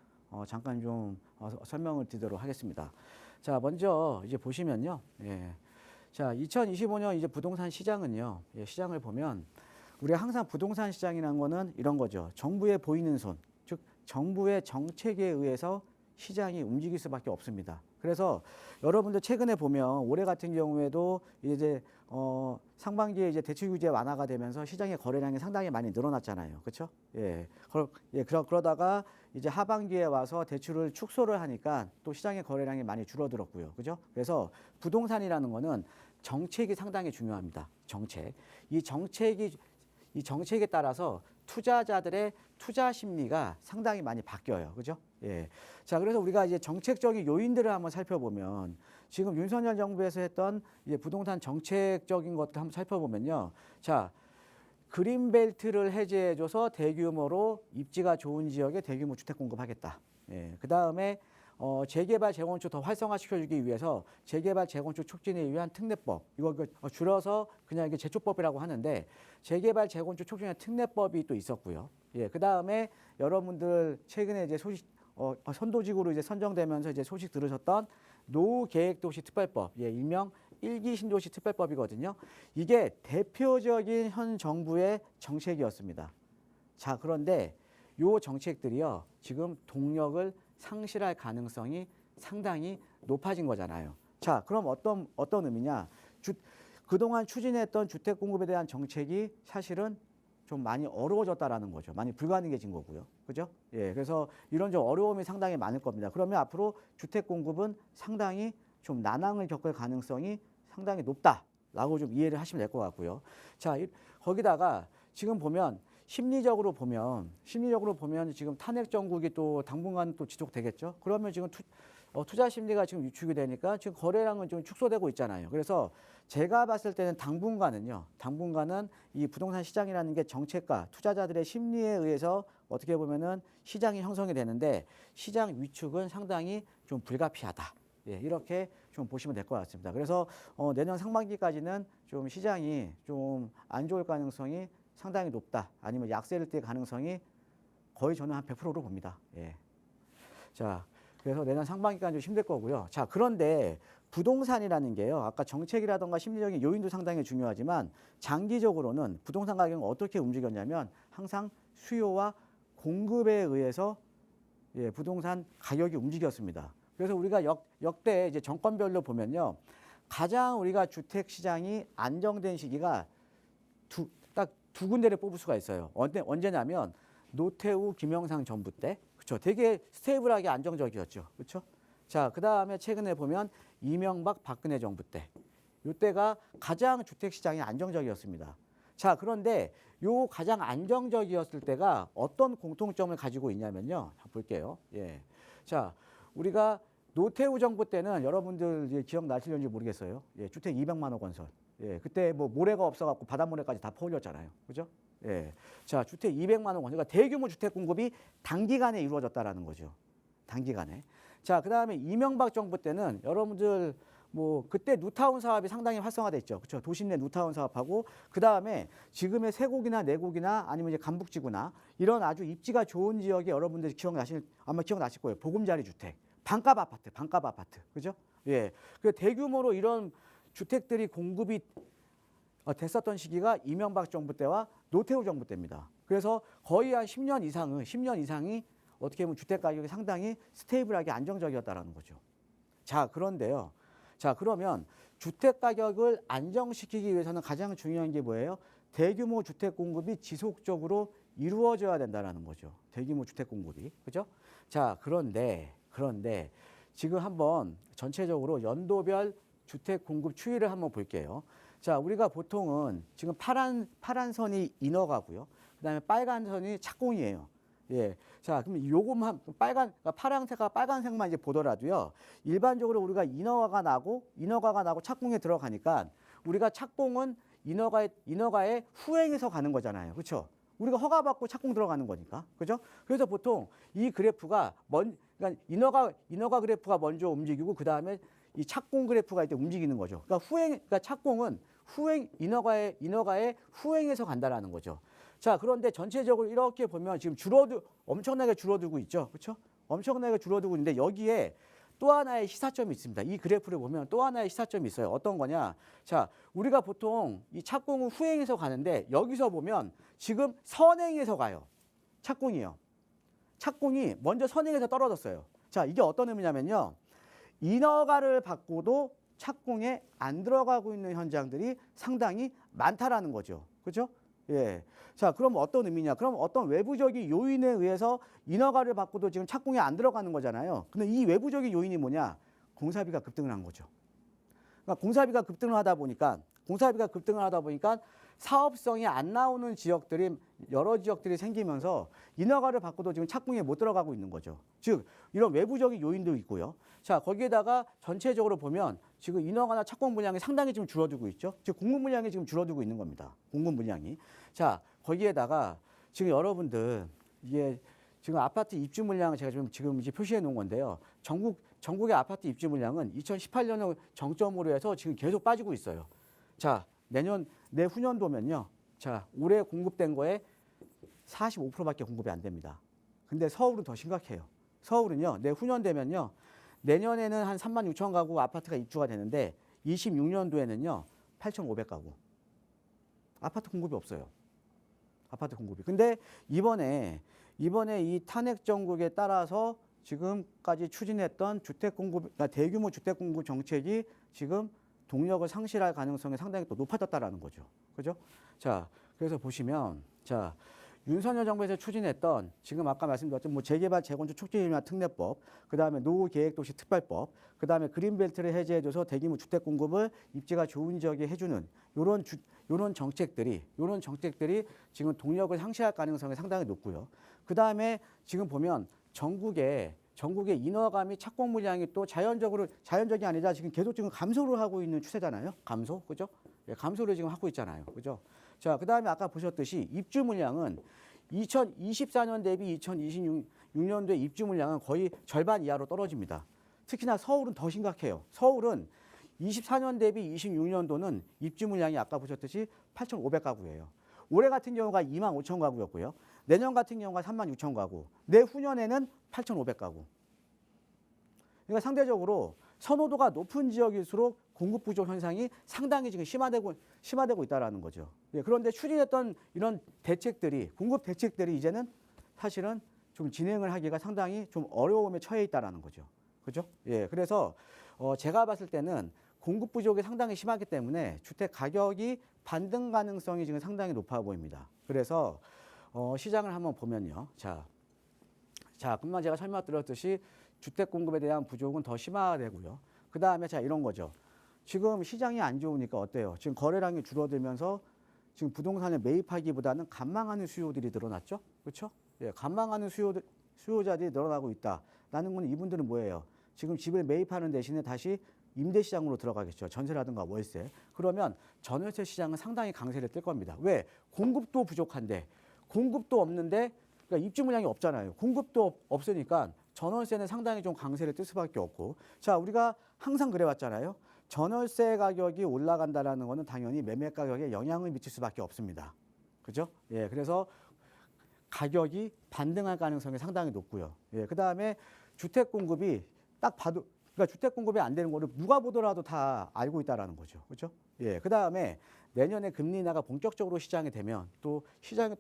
잠깐 좀 설명을 드리도록 하겠습니다. 자, 먼저 이제 보시면요. 자, 2025년 이제 부동산 시장은요. 시장을 보면 우리가 항상 부동산 시장이라는 거는 이런 거죠. 정부의 보이는 손, 즉 정부의 정책에 의해서 시장이 움직일 수밖에 없습니다. 그래서 여러분들 최근에 보면 올해 같은 경우에도 이제 상반기에 이제 대출 규제 완화가 되면서 시장의 거래량이 상당히 많이 늘어났잖아요. 그렇죠? 그러다가 이제 하반기에 와서 대출을 축소를 하니까 또 시장의 거래량이 많이 줄어들었고요. 그죠? 그래서 부동산이라는 거는 정책이 상당히 중요합니다. 정책. 이 정책에 따라서 투자자들의 투자 심리가 상당히 많이 바뀌어요. 그죠? 자, 그래서 우리가 이제 정책적인 요인들을 한번 살펴보면 지금 윤석열 정부에서 했던 이제 부동산 정책적인 것들 한번 살펴보면요. 자, 그린벨트를 해제해줘서 대규모로 입지가 좋은 지역에 대규모 주택 공급하겠다. 그 다음에 재개발 재건축 더 활성화시켜주기 위해서 재개발 재건축 촉진에 위한 특례법, 이거 줄여서 그냥 이게 제초법이라고 하는데 재개발 재건축 촉진에 특례법이 또 있었고요. 그 다음에 여러분들 최근에 이제 선도직으로 이제 선정되면서 이제 소식 들으셨던 노후계획도시 특별법, 일명 1기 신도시 특별법이거든요. 이게 대표적인 현 정부의 정책이었습니다. 자, 그런데 요 정책들이요 지금 동력을 상실할 가능성이 상당히 높아진 거잖아요. 자, 그럼 어떤 의미냐? 그동안 추진했던 주택 공급에 대한 정책이 사실은 좀 많이 어려워졌다라는 거죠. 많이 불가능해진 거고요. 그죠? 그래서 이런 좀 어려움이 상당히 많을 겁니다. 그러면 앞으로 주택 공급은 상당히 좀 난항을 겪을 가능성이 상당히 높다라고 좀 이해를 하시면 될 것 같고요. 자, 거기다가 지금 보면 심리적으로 보면 지금 탄핵 정국이 또 당분간 또 지속되겠죠. 그러면 지금 투자 심리가 지금 위축이 되니까 지금 거래량은 좀 축소되고 있잖아요. 그래서 제가 봤을 때는 당분간은 이 부동산 시장이라는 게 정책과 투자자들의 심리에 의해서 어떻게 보면은 시장이 형성이 되는데 시장 위축은 상당히 좀 불가피하다. 이렇게 좀 보시면 될 것 같습니다. 그래서 내년 상반기까지는 좀 시장이 좀 안 좋을 가능성이 상당히 높다. 아니면 약세를 띌 가능성이 거의 저는 한 100%로 봅니다. 자, 그래서 내년 상반기까지 좀 힘들 거고요. 자, 그런데 부동산이라는 게요. 아까 정책이라던가 심리적인 요인도 상당히 중요하지만 장기적으로는 부동산 가격은 어떻게 움직였냐면 항상 수요와 공급에 의해서 부동산 가격이 움직였습니다. 그래서 우리가 역대 이제 정권별로 보면요. 가장 우리가 주택 시장이 안정된 시기가 딱 두 군데를 뽑을 수가 있어요. 언제냐면 노태우, 김영삼 정부 때. 그렇죠. 되게 스테이블하게 안정적이었죠. 그렇죠? 자, 그다음에 최근에 보면 이명박, 박근혜 정부 때. 이때가 가장 주택 시장이 안정적이었습니다. 자, 그런데 요 가장 안정적이었을 때가 어떤 공통점을 가지고 있냐면요. 볼게요. 자, 우리가 노태우 정부 때는 여러분들 기억나실는지 모르겠어요. 주택 200만 호 건설. 그때 뭐 모래가 없어갖고 바닷모래까지 다 퍼올렸잖아요. 그죠? 예. 자, 주택 200만 원 그러니까 대규모 주택 공급이 단기간에 이루어졌다라는 거죠. 단기간에. 자, 그다음에 이명박 정부 때는 여러분들 뭐 그때 뉴타운 사업이 상당히 활성화됐죠. 그렇죠? 도심 내 뉴타운 사업하고 그다음에 지금의 세곡이나 내곡이나 아니면 이제 간북지구나 이런 아주 입지가 좋은 지역에 여러분들이 아마 기억나실 거예요. 보금자리 주택, 반값 아파트. 그죠? 예. 그 대규모로 이런 주택들이 공급이 됐었던 시기가 이명박 정부 때와 노태우 정부 때입니다. 그래서 거의 한 10년 이상이 어떻게 보면 주택 가격이 상당히 스테이블하게 안정적이었다라는 거죠. 자, 그런데요. 자, 그러면 주택 가격을 안정시키기 위해서는 가장 중요한 게 뭐예요? 대규모 주택 공급이 지속적으로 이루어져야 된다는 거죠. 대규모 주택 공급이. 그죠? 자, 그런데 지금 한번 전체적으로 연도별 주택 공급 추이를 한번 볼게요. 자, 우리가 보통은 지금 파란 선이 인허가고요. 그다음에 빨간 선이 착공이에요. 예. 자, 그럼 요것만 파란색과 빨간색만 이제 보더라도요. 일반적으로 우리가 인허가가 나고 착공에 들어가니까 우리가 착공은 인허가의 후행해서 가는 거잖아요. 그렇죠? 우리가 허가받고 착공 들어가는 거니까. 그죠? 그래서 보통 이 그래프가 그러니까 인허가 그래프가 먼저 움직이고 그다음에 이 착공 그래프가 이제 움직이는 거죠. 그러니까 착공은 인허가의 후행해서 간다라는 거죠. 자, 그런데 전체적으로 이렇게 보면 지금 엄청나게 줄어들고 있죠. 그렇죠? 엄청나게 줄어들고 있는데 여기에 또 하나의 시사점이 있습니다. 이 그래프를 보면 또 하나의 시사점이 있어요. 어떤 거냐? 자, 우리가 보통 이 착공은 후행해서 가는데 여기서 보면 지금 선행해서 가요. 착공이요. 착공이 먼저 선행해서 떨어졌어요. 자, 이게 어떤 의미냐면요. 인허가를 받고도 착공에 안 들어가고 있는 현장들이 상당히 많다라는 거죠. 그렇죠? 예. 자, 그럼 어떤 의미냐? 그럼 어떤 외부적인 요인에 의해서 인허가를 받고도 지금 착공에 안 들어가는 거잖아요. 근데 이 외부적인 요인이 뭐냐? 공사비가 급등을 한 거죠. 그러니까 공사비가 급등을 하다 보니까 사업성이 안 나오는 여러 지역들이 생기면서 인허가를 받고도 지금 착공에 못 들어가고 있는 거죠. 즉 이런 외부적인 요인도 있고요. 자, 거기에다가 전체적으로 보면 지금 인허가나 착공 물량이 상당히 지금 줄어들고 있죠. 즉 공급 물량이 지금 줄어들고 있는 겁니다. 공급 물량이. 자, 거기에다가 지금 여러분들 이게 지금 아파트 입주 물량을 제가 지금 이제 표시해 놓은 건데요. 전국의 아파트 입주 물량은 2018년을 정점으로 해서 지금 계속 빠지고 있어요. 자, 내후년도면요. 자, 올해 공급된 거에 45%밖에 공급이 안 됩니다. 근데 서울은 더 심각해요. 서울은요. 내후년 되면요. 내년에는 한 3만 6천 가구 아파트가 입주가 되는데 26년도에는요. 8,500가구. 아파트 공급이 없어요. 아파트 공급이. 근데 이번에 이 탄핵 정국에 따라서 지금까지 추진했던 그러니까 대규모 주택 공급 정책이 지금 동력을 상실할 가능성이 상당히 또 높아졌다라는 거죠. 그죠? 자, 그래서 보시면 자, 윤석열 정부에서 추진했던 지금 아까 말씀드렸던 뭐 재개발 재건축 촉진이나 특례법, 그다음에 노후계획도시 특별법, 그다음에 그린벨트를 해제해줘서 대규모 주택 공급을 입지가 좋은 지역에 해주는 요런 정책들이 지금 동력을 상실할 가능성이 상당히 높고요. 그다음에 지금 보면 전국의 인허가 및 착공 물량이 또 자연적이 아니라 지금 계속 감소를 하고 있는 추세잖아요. 감소, 그죠? 예, 감소를 지금 하고 있잖아요. 그죠? 자, 그다음에 아까 보셨듯이 입주 물량은 2024년 대비 2026년도에 입주 물량은 거의 절반 이하로 떨어집니다. 특히나 서울은 더 심각해요. 서울은 24년 대비 26년도는 입주 물량이 아까 보셨듯이 8,500가구예요. 올해 같은 경우가 2만 5천 가구였고요. 내년 같은 경우가 3만 6천 가구. 내후년에는 8,500가구. 그러니까 상대적으로 선호도가 높은 지역일수록 공급 부족 현상이 상당히 지금 심화되고 있다라는 거죠. 예, 그런데 추진했던 이런 공급 대책들이 이제는 사실은 좀 진행을 하기가 상당히 좀 어려움에 처해 있다라는 거죠. 그죠? 예, 그래서 제가 봤을 때는 공급 부족이 상당히 심하기 때문에 주택 가격이 반등 가능성이 지금 상당히 높아 보입니다. 그래서 시장을 한번 보면요. 자, 금방 제가 설명드렸듯이 주택 공급에 대한 부족은 더 심화되고요. 그 다음에 자, 이런 거죠. 지금 시장이 안 좋으니까 어때요? 지금 거래량이 줄어들면서 지금 부동산에 매입하기보다는 관망하는 수요들이 늘어났죠. 그렇죠? 예, 관망하는 수요자들이 늘어나고 있다라는 건 이분들은 뭐예요? 지금 집을 매입하는 대신에 다시 임대 시장으로 들어가겠죠. 전세라든가 월세. 그러면 전월세 시장은 상당히 강세를 띨 겁니다. 왜? 공급도 부족한데, 공급도 없는데, 그러니까 입주 물량이 없잖아요. 공급도 없으니까 전월세는 상당히 좀 강세를 띨 수밖에 없고. 자, 우리가 항상 그래왔잖아요. 전월세 가격이 올라간다라는 거는 당연히 매매 가격에 영향을 미칠 수밖에 없습니다. 그죠? 예, 그래서 가격이 반등할 가능성이 상당히 높고요. 예, 그 다음에 주택 공급이 딱 봐도, 그러니까 주택 공급이 안 되는 거를 누가 보더라도 다 알고 있다라는 거죠. 그죠? 예, 그 다음에 내년에 금리 인하가 본격적으로 시장이 되면 또 시장에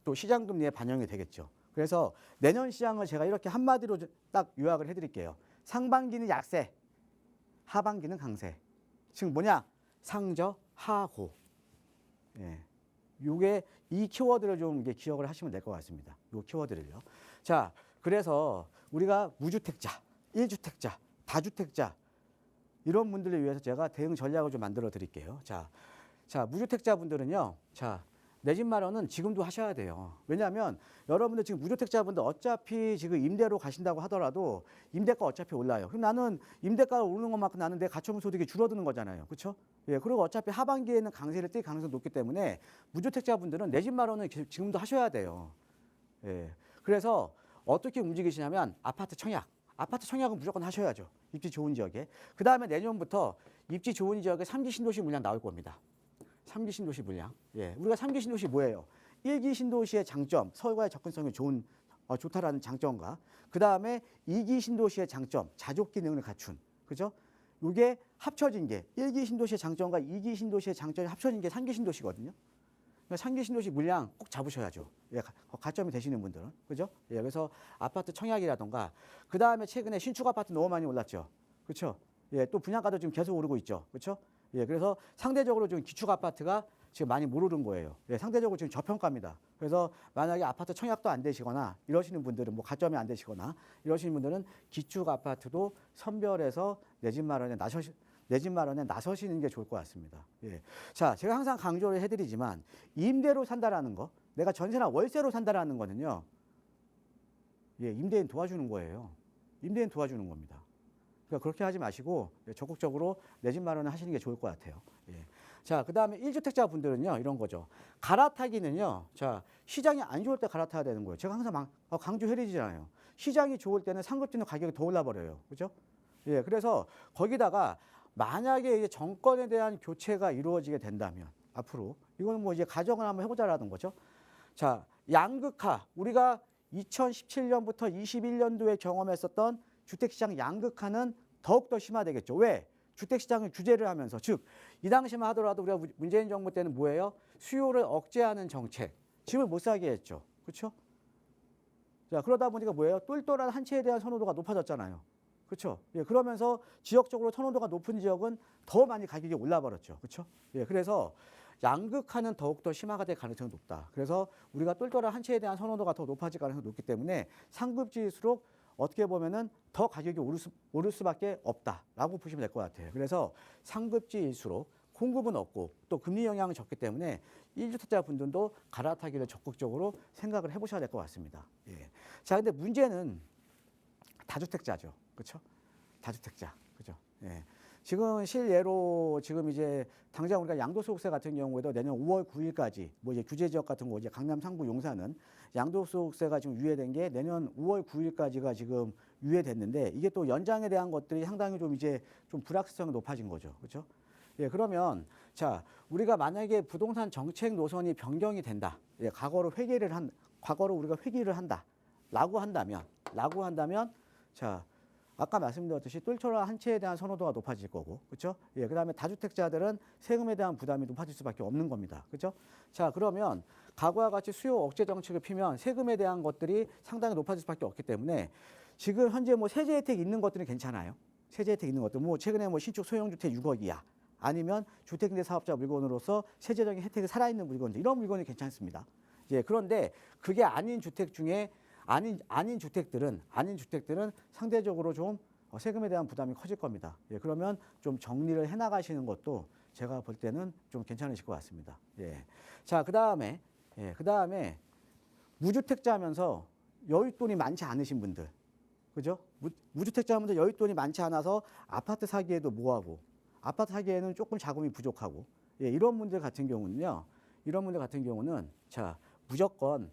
또 시장 금리에 반영이 되겠죠. 그래서 내년 시장을 제가 이렇게 한마디로 딱 요약을 해드릴게요. 상반기는 약세, 하반기는 강세. 지금 뭐냐? 상저, 하고. 예. 요게 이 키워드를 좀 이제 기억을 하시면 될 것 같습니다. 요 키워드를요. 자, 그래서 우리가 무주택자, 1주택자, 다주택자 이런 분들을 위해서 제가 대응 전략을 좀 만들어 드릴게요. 자, 무주택자 분들은요. 자, 내 집 마련은 지금도 하셔야 돼요. 왜냐하면 여러분들 지금 무주택자분들 어차피 지금 임대로 가신다고 하더라도 임대가 어차피 올라요. 그럼 나는 임대가가 오르는 것만큼 나는 내 가처분 소득이 줄어드는 거잖아요. 그렇죠? 예, 그리고 어차피 하반기에는 강세를 띨 가능성이 높기 때문에 무주택자분들은 내 집 마련은 지금도 하셔야 돼요. 예, 그래서 어떻게 움직이시냐면 아파트 청약은 무조건 하셔야죠. 입지 좋은 지역에. 그 다음에 내년부터 입지 좋은 지역에 3기 신도시 물량 나올 겁니다. 3기 신도시 물량. 예, 우리가 3기 신도시 뭐예요? 1기 신도시의 장점, 서울과의 접근성이 좋다라는 장점과 그 다음에 2기 신도시의 장점, 자족 기능을 갖춘, 그죠? 이게 합쳐진 게 1기 신도시의 장점과 2기 신도시의 장점이 합쳐진 게 3기 신도시거든요. 그러니까 3기 신도시 물량 꼭 잡으셔야죠. 예, 가점이 되시는 분들은, 그죠? 예, 그래서 아파트 청약이라던가 그 다음에 최근에 신축 아파트 너무 많이 올랐죠, 그렇죠? 예, 또 분양가도 지금 계속 오르고 있죠, 그렇죠? 예, 그래서 상대적으로 좀 기축 아파트가 지금 많이 못 오른 거예요. 예, 상대적으로 지금 저평가입니다. 그래서 만약에 아파트 청약도 안 되시거나 이러시는 분들은 뭐 가점이 안 되시거나 이러시는 분들은 기축 아파트도 선별해서 내 집 마련에 나서시는 게 좋을 것 같습니다. 예. 자, 제가 항상 강조를 해드리지만 임대로 산다라는 거, 내가 전세나 월세로 산다라는 거는요. 예, 임대인 도와주는 거예요. 임대인 도와주는 겁니다. 그러니까 그렇게 하지 마시고 적극적으로 내 집 마련을 하시는 게 좋을 것 같아요. 예. 자, 그 다음에 1주택자 분들은요, 이런 거죠. 갈아타기는요, 자, 시장이 안 좋을 때 갈아타야 되는 거예요. 제가 항상 강조해드리잖아요. 시장이 좋을 때는 상급지는 가격이 더 올라버려요. 그죠? 예, 그래서 거기다가 만약에 이제 정권에 대한 교체가 이루어지게 된다면, 앞으로, 이거는 뭐 이제 가정을 한번 해보자라는 거죠. 자, 양극화, 우리가 2017년부터 21년도에 경험했었던 주택시장 양극화는 더욱더 심화되겠죠. 왜? 주택시장을 규제를 하면서, 즉 이 당시만 하더라도 우리가 문재인 정부 때는 뭐예요? 수요를 억제하는 정책, 집을 못 사게 했죠. 그렇죠? 자, 그러다 보니까 뭐예요? 똘똘한 한 채에 대한 선호도가 높아졌잖아요. 그렇죠? 예, 그러면서 지역적으로 선호도가 높은 지역은 더 많이 가격이 올라버렸죠. 그렇죠? 예, 그래서 양극화는 더욱더 심화가 될 가능성이 높다. 그래서 우리가 똘똘한 한 채에 대한 선호도가 더 높아질 가능성이 높기 때문에 상급지일수록 어떻게 보면은 더 가격이 오를 수밖에 없다라고 보시면 될 것 같아요. 그래서 상급지일수록 공급은 없고 또 금리 영향은 적기 때문에 1주택자 분들도 갈아타기를 적극적으로 생각을 해보셔야 될 것 같습니다. 예. 자, 근데 문제는 다주택자죠. 그렇죠? 다주택자. 그죠? 예. 지금 실예로 지금 이제 당장 우리가 양도소득세 같은 경우에도 내년 5월 9일까지 뭐 이제 규제 지역 같은 거 이제 강남 상부 용산은 양도소득세가 지금 유예된 게 내년 5월 9일까지가 지금 유예됐는데 이게 또 연장에 대한 것들이 상당히 좀 이제 좀 불확실성이 높아진 거죠. 그렇죠? 예, 그러면 자, 우리가 만약에 부동산 정책 노선이 변경이 된다. 예, 과거로 우리가 회귀를 한다라고 한다면 자, 아까 말씀드렸듯이 똘똘한 한 채에 대한 선호도가 높아질 거고, 그렇죠? 예, 그다음에 다주택자들은 세금에 대한 부담이 높아질 수밖에 없는 겁니다, 그렇죠? 자, 그러면 과거와 같이 수요 억제 정책을 피면 세금에 대한 것들이 상당히 높아질 수밖에 없기 때문에 지금 현재 뭐 세제 혜택 있는 것들은 괜찮아요. 세제 혜택 있는 것들, 뭐 최근에 뭐 신축 소형주택 6억 이하, 아니면 주택임대 사업자 물건으로서 세제적인 혜택이 살아있는 물건들, 이런 물건이 괜찮습니다. 예, 그런데 그게 아닌 주택 중에 아닌 주택들은 상대적으로 좀 세금에 대한 부담이 커질 겁니다. 예, 그러면 좀 정리를 해나가시는 것도 제가 볼 때는 좀 괜찮으실 것 같습니다. 예. 자, 그 다음에 무주택자면서 여윳돈이 많지 않으신 분들, 그죠? 무주택자분들 여윳돈이 많지 않아서 아파트 사기에도 뭐하고 아파트 사기에는 조금 자금이 부족하고 예, 이런 분들 같은 경우는 자 무조건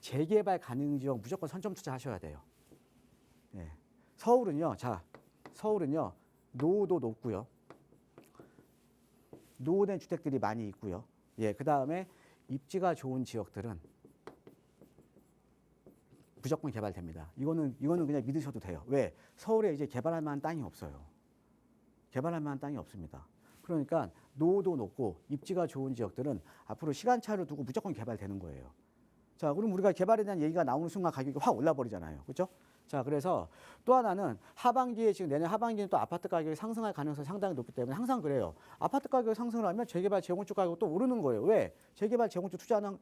재개발 가능 지역 무조건 선점 투자하셔야 돼요. 예. 서울은요. 노후도 높고요. 노후된 주택들이 많이 있고요. 예, 그 다음에 입지가 좋은 지역들은 무조건 개발됩니다. 이거는 그냥 믿으셔도 돼요. 왜? 서울에 이제 개발할 만한 땅이 없어요. 개발할 만한 땅이 없습니다. 그러니까 노후도 높고 입지가 좋은 지역들은 앞으로 시간차를 두고 무조건 개발되는 거예요. 자, 그럼 우리가 개발에 대한 얘기가 나오는 순간 가격이 확 올라 버리잖아요. 그렇죠? 자, 그래서 또 하나는 하반기에 지금 내년 하반기는 또 아파트 가격이 상승할 가능성이 상당히 높기 때문에 항상 그래요. 아파트 가격이 상승을 하면 재개발 재건축 가격이 또 오르는 거예요. 왜? 재개발 재건축 투자하는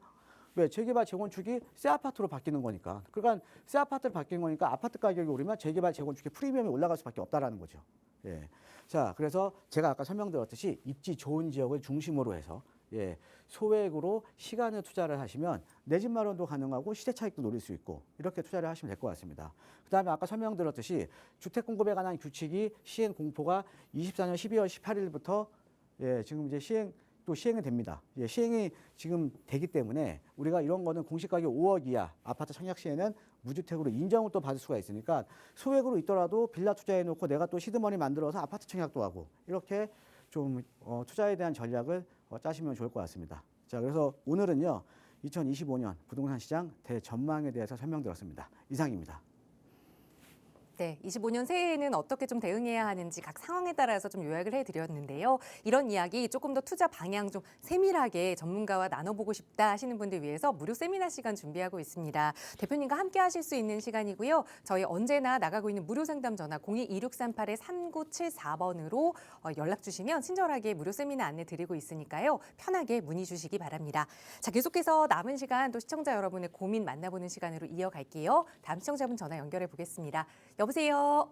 왜? 재개발 재건축이 새 아파트로 바뀌는 거니까. 그러니까 새 아파트로 바뀌는 거니까 아파트 가격이 오르면 재개발 재건축의 프리미엄이 올라갈 수밖에 없다라는 거죠. 예. 자, 그래서 제가 아까 설명드렸듯이 입지 좋은 지역을 중심으로 해서 예, 소액으로 시간을 투자를 하시면 내 집 마련도 가능하고 시세 차익도 노릴 수 있고 이렇게 투자를 하시면 될 것 같습니다. 그다음에 아까 설명드렸듯이 주택 공급에 관한 규칙이 시행 공포가 24년 12월 18일부터 예, 지금 이제 시행이 됩니다. 예, 시행이 지금 되기 때문에 우리가 이런 거는 공시가격 5억 이하 아파트 청약 시에는 무주택으로 인정을 또 받을 수가 있으니까 소액으로 있더라도 빌라 투자해 놓고 내가 또 시드머니 만들어서 아파트 청약도 하고 이렇게 좀 투자에 대한 전략을 짜시면 좋을 것 같습니다. 자, 그래서 오늘은요 2025년 부동산 시장 대전망에 대해서 설명드렸습니다. 이상입니다. 네, 25년 새해에는 어떻게 좀 대응해야 하는지 각 상황에 따라서 좀 요약을 해드렸는데요. 이런 이야기 조금 더 투자 방향 좀 세밀하게 전문가와 나눠보고 싶다 하시는 분들 위해서 무료 세미나 시간 준비하고 있습니다. 대표님과 함께 하실 수 있는 시간이고요. 저희 언제나 나가고 있는 무료 상담 전화 02-2638-3974번으로 연락 주시면 친절하게 무료 세미나 안내 드리고 있으니까요. 편하게 문의 주시기 바랍니다. 자, 계속해서 남은 시간 또 시청자 여러분의 고민 만나보는 시간으로 이어갈게요. 다음 시청자분 전화 연결해 보겠습니다. 여보세요.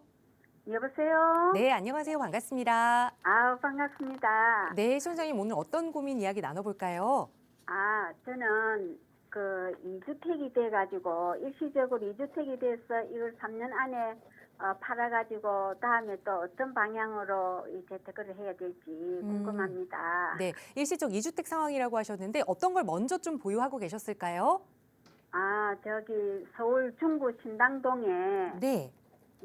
여보세요? 네, 안녕하세요. 반갑습니다. 반갑습니다. 네, 시청자님 오늘 어떤 고민 이야기 나눠볼까요? 저는 그 2주택이 돼가지고 일시적으로 2주택이 돼서 이걸 3년 안에 팔아가지고 다음에 또 어떤 방향으로 이 재테크를 해야 될지 궁금합니다. 네, 일시적 2주택 상황이라고 하셨는데 어떤 걸 먼저 좀 보유하고 계셨을까요? 저기 서울 중구 신당동에 네,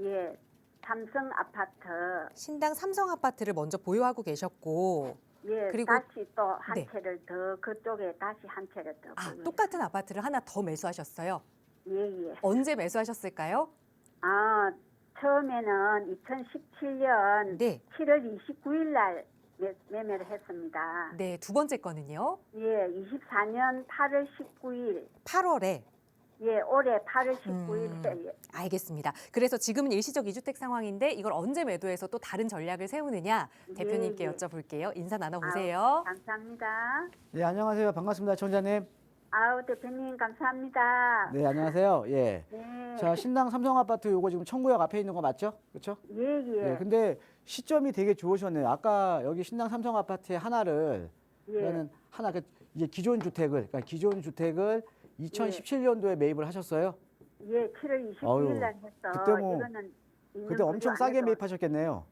예, 삼성 아파트 신당 삼성 아파트를 먼저 보유하고 계셨고 예, 그리고- 다시 또 한 네. 채를 더 그쪽에 다시 한 채를 더 보유. 똑같은 아파트를 하나 더 매수하셨어요. 예. 언제 매수하셨을까요? 처음에는 2017년 네, 7월 29일 날 매매를 했습니다. 네, 두 번째 거는요. 예, 24년 8월 19일. 8월에. 예, 올해 8월 19일에. 알겠습니다. 그래서 지금은 일시적 2주택 상황인데 이걸 언제 매도해서 또 다른 전략을 세우느냐 대표님께 예. 여쭤볼게요. 인사 나눠보세요. 감사합니다. 네, 안녕하세요. 반갑습니다. 청자님. 대표님 감사합니다. 네, 안녕하세요. 예. 네. 자, 신당 삼성 아파트 요거 지금 청구역 앞에 있는 거 맞죠? 그렇죠? 예. 네, 근데 시점이 되게 좋으셨네요. 아까 여기 신당 삼성 아파트의 하나를 예. 그러니까는 하나 이제 기존 주택을 2017년도에 매입을 하셨어요. 예, 7월 29일 아유, 날 했어. 그때 뭐- 이거는 있는 그때 엄청 거죠, 싸게 안에도. 매입하셨겠네요.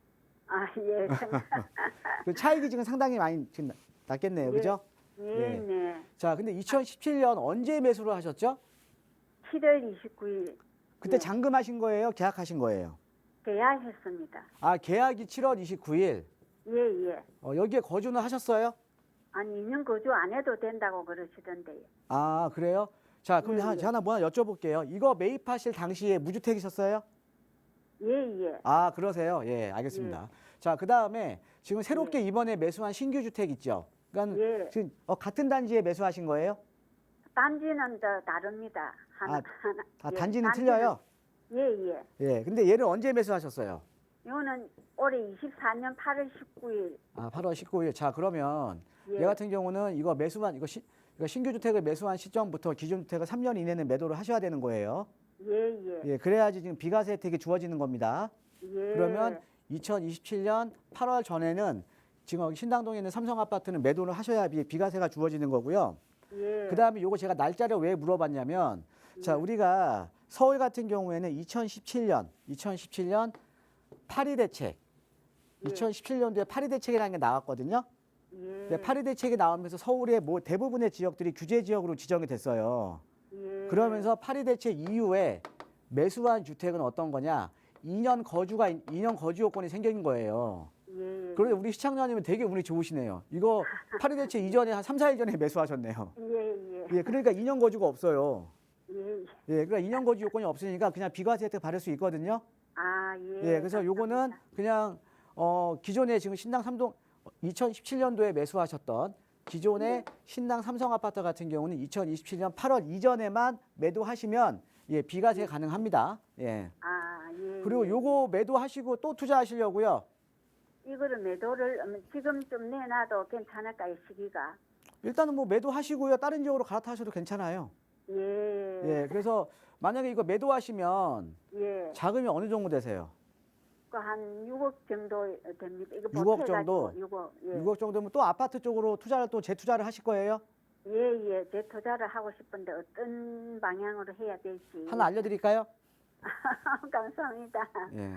예. 그 차익이 지금 상당히 많이 지금 났겠네요. 예. 그죠? 네. 자, 근데 2017년 언제 매수를 하셨죠? 7월 29일 그때 예. 잔금하신 거예요? 계약하신 거예요? 계약했습니다. 계약이 7월 29일. 예. 여기에 거주는 하셨어요? 아니 2년 거주 안 해도 된다고 그러시던데요. 그래요? 자, 그럼 예. 제가 하나 뭐 하나 여쭤볼게요. 이거 매입하실 당시에 무주택이셨어요? 예. 그러세요? 예, 알겠습니다. 자, 그 다음에 지금 새롭게 이번에 매수한 신규 주택 있죠? 그러니까 예. 지금 같은 단지에 매수하신 거예요? 단지는 더 다릅니다. 하나. 예, 단지는 틀려요? 예. 예, 근데 얘를 언제 매수하셨어요? 이거는 올해 24년 8월 19일. 8월 19일. 자, 그러면 예. 얘 같은 경우는 이거 매수한 이거 신규 주택을 매수한 시점부터 기존 주택을 3년 이내는 매도를 하셔야 되는 거예요. 예. 예, 그래야지 지금 비과세 혜택이 주어지는 겁니다. 예. 그러면 2027년 8월 전에는 지금 여기 신당동에 있는 삼성 아파트는 매도를 하셔야 비과세가 주어지는 거고요. 예. 그다음에 요거 제가 날짜를 왜 물어봤냐면 자, 우리가 서울 같은 경우에는 2017년 파리 대책, 예. 2017년도에 파리 대책이라는 게 나왔거든요. 예. 근데 파리 대책이 나오면서 서울의 뭐 대부분의 지역들이 규제 지역으로 지정이 됐어요. 예. 그러면서 파리 대책 이후에 매수한 주택은 어떤 거냐? 2년 거주 요건이 생긴 거예요. 예. 그런데 우리 시청자님은 되게 운이 좋으시네요. 이거 파리 대책 이전에 한 3, 4일 전에 매수하셨네요. 예. 예, 그러니까 2년 거주가 없어요. 예. 예, 그러니까 2년 거주 요건이 없으니까 그냥 비과세 혜택 받을 수 있거든요. 아, 예. 예, 그래서 요거는 그냥 기존에 지금 신당 3동 2017년도에 매수하셨던 기존의 신당 삼성 아파트 같은 경우는 2027년 8월 이전에만 매도하시면 예, 비과세 가능합니다. 예. 아, 예. 그리고 요거 매도하시고 또 투자하시려고요. 이거를 매도를 지금 좀 내놔도 괜찮을까요, 시기가? 일단은 뭐 매도하시고요. 다른 지역으로 갈아타셔도 괜찮아요. 예. 예. 그래서 만약에 이거 매도하시면 예. 자금이 어느 정도 되세요? 한 6억 정도 됩니다. 이거 6억 보태가지고 정도? 6억. 예. 6억 정도면 또 아파트 쪽으로 투자를 또 재투자를 하실 거예요? 예. 재투자를 하고 싶은데 어떤 방향으로 해야 될지. 하나 알려드릴까요? 감사합니다. 예.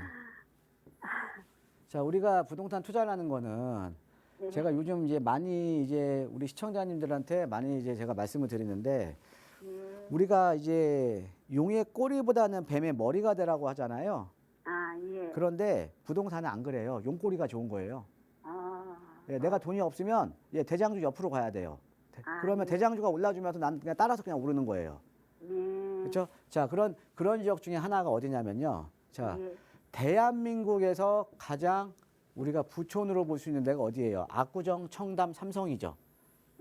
자, 우리가 부동산 투자를 하는 거는 네. 제가 요즘 이제 많이 이제 우리 시청자님들한테 많이 이제 제가 말씀을 드리는데 예. 우리가 이제 용의 꼬리보다는 뱀의 머리가 되라고 하잖아요. 아, 예. 그런데 부동산은 안 그래요. 용꼬리가 좋은 거예요. 아. 예, 내가 돈이 없으면 예, 대장주 옆으로 가야 돼요. 아, 그러면 예. 대장주가 올라주면서 난 그냥 따라서 그냥 오르는 거예요. 예. 그렇죠? 자, 그런 지역 중에 하나가 어디냐면요. 자, 예. 대한민국에서 가장 우리가 부촌으로 볼 수 있는 데가 어디예요? 압구정, 청담, 삼성이죠.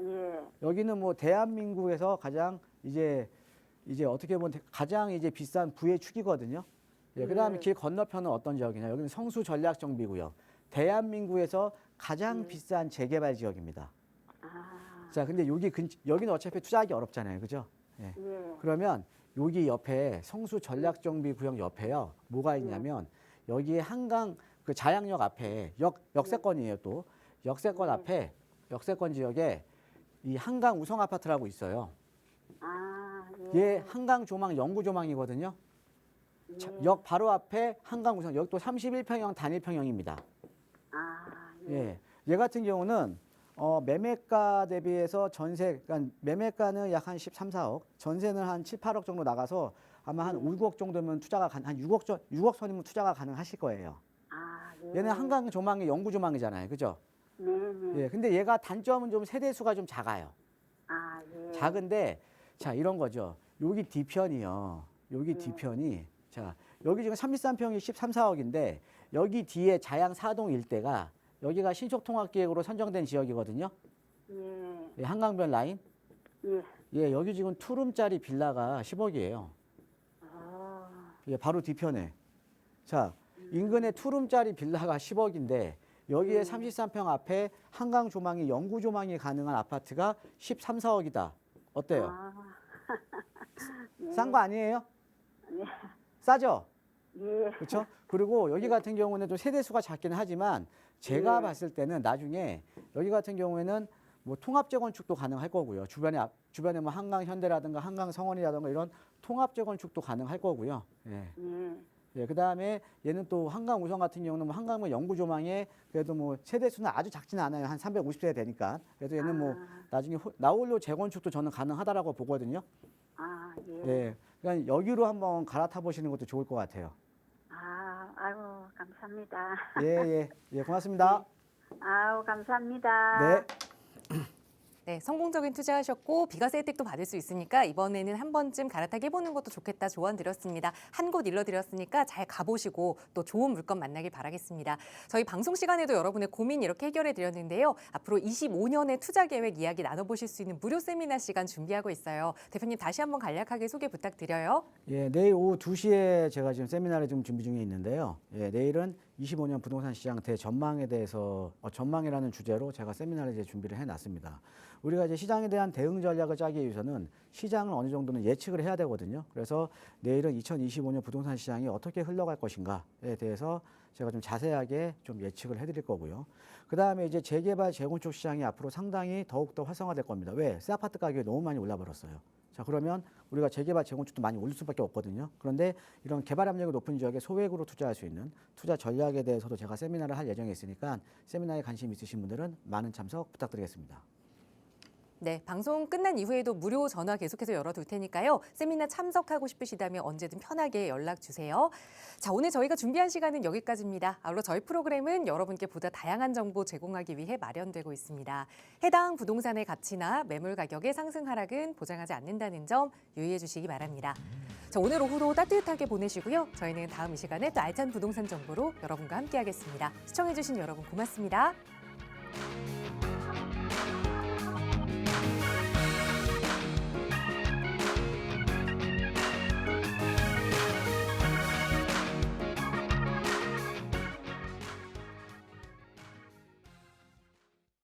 예. 여기는 뭐 대한민국에서 가장 이제 어떻게 보면 가장 이제 비싼 부의 축이거든요. 예, 그다음에 길 건너편은 어떤 지역이냐? 여기는 성수 전략정비구역. 대한민국에서 가장 비싼 재개발 지역입니다. 아. 자, 근데 여기는 어차피 투자하기 어렵잖아요, 그죠? 예. 예. 그러면 여기 옆에 성수 전략정비구역 옆에요. 뭐가 있냐면 여기에 한강 그 자양역 앞에 역세권이에요 또 역세권 앞에 역세권 지역에 이 한강 우성 아파트라고 있어요. 아, 얘 예. 한강 조망 영구 조망이거든요. 예. 역 바로 앞에 한강 우성 여기 또 31평형 단일평형입니다. 아, 예. 얘 같은 경우는 매매가 대비해서 그러니까 매매가는 약 한 13, 4억, 전세는 한 7, 8억 정도 나가서 아마 한 5, 6억 정도면 한 6억 선이면 투자가 가능하실 거예요. 아, 예. 얘는 한강 조망이 영구 조망이잖아요. 그죠? 네, 네. 예. 근데 얘가 단점은 좀 세대수가 좀 작아요. 아, 예. 작은데 자, 이런 거죠. 여기 뒤편이요. 여기 뒤편이 자, 여기 지금 33평이 13, 4억인데 여기 뒤에 자양 4동 일대가 여기가 신속통합기획으로 선정된 지역이거든요. 예. 예, 한강변 라인. 예. 예, 여기 지금 투룸짜리 빌라가 10억이에요. 아, 예, 바로 뒤편에. 자, 인근에 투룸짜리 빌라가 10억인데 여기에 33평 앞에 한강 조망이 영구 조망이 가능한 아파트가 13, 4억이다. 어때요? 아. 싼 거 아니에요? 네. 싸죠? 예. 그렇죠? 그리고 여기 같은 경우는 좀 세대수가 작기는 하지만 제가 봤을 때는 나중에 여기 같은 경우에는 뭐 통합 재건축도 가능할 거고요. 주변에 뭐 한강 현대라든가 한강 성원이라든가 이런 통합 재건축도 가능할 거고요. 예. 예. 예, 그다음에 얘는 또 한강 우성 같은 경우는 뭐 한강은 영구 조망에 그래도 뭐 세대수는 아주 작지는 않아요. 한 350세대 되니까. 그래서 얘는 뭐 나중에 나홀로 재건축도 저는 가능하다라고 보거든요. 아, 예. 예. 그러니까 여기로 한번 갈아타 보시는 것도 좋을 것 같아요. 아, 아이고, 감사합니다. 예, 고맙습니다. 아우, 감사합니다. 네. 네, 성공적인 투자하셨고 비과세 혜택도 받을 수 있으니까 이번에는 한 번쯤 갈아타기 해보는 것도 좋겠다 조언 드렸습니다. 한 곳 일러드렸으니까 잘 가보시고 또 좋은 물건 만나길 바라겠습니다. 저희 방송 시간에도 여러분의 고민 이렇게 해결해 드렸는데요. 앞으로 25년의 투자 계획 이야기 나눠보실 수 있는 무료 세미나 시간 준비하고 있어요. 대표님 다시 한번 간략하게 소개 부탁드려요. 예, 내일 오후 2시에 제가 지금 세미나를 좀 준비 중에 있는데요. 예, 내일은 25년 부동산 시장 대전망에 대해서 전망이라는 주제로 제가 세미나를 이제 준비를 해놨습니다. 우리가 이제 시장에 대한 대응 전략을 짜기 위해서는 시장을 어느 정도는 예측을 해야 되거든요. 그래서 내일은 2025년 부동산 시장이 어떻게 흘러갈 것인가에 대해서 제가 좀 자세하게 좀 예측을 해드릴 거고요. 그 다음에 이제 재개발, 재건축 시장이 앞으로 상당히 더욱더 활성화될 겁니다. 왜? 새 아파트 가격이 너무 많이 올라버렸어요. 자, 그러면 우리가 재개발 재건축도 많이 올릴 수밖에 없거든요. 그런데 이런 개발 압력이 높은 지역에 소액으로 투자할 수 있는 투자 전략에 대해서도 제가 세미나를 할 예정에 있으니까 세미나에 관심 있으신 분들은 많은 참석 부탁드리겠습니다. 네, 방송 끝난 이후에도 무료 전화 계속해서 열어둘 테니까요. 세미나 참석하고 싶으시다면 언제든 편하게 연락 주세요. 자, 오늘 저희가 준비한 시간은 여기까지입니다. 아울러 저희 프로그램은 여러분께 보다 다양한 정보 제공하기 위해 마련되고 있습니다. 해당 부동산의 가치나 매물 가격의 상승 하락은 보장하지 않는다는 점 유의해 주시기 바랍니다. 자, 오늘 오후도 따뜻하게 보내시고요. 저희는 다음 이 시간에 또 알찬 부동산 정보로 여러분과 함께하겠습니다. 시청해 주신 여러분 고맙습니다.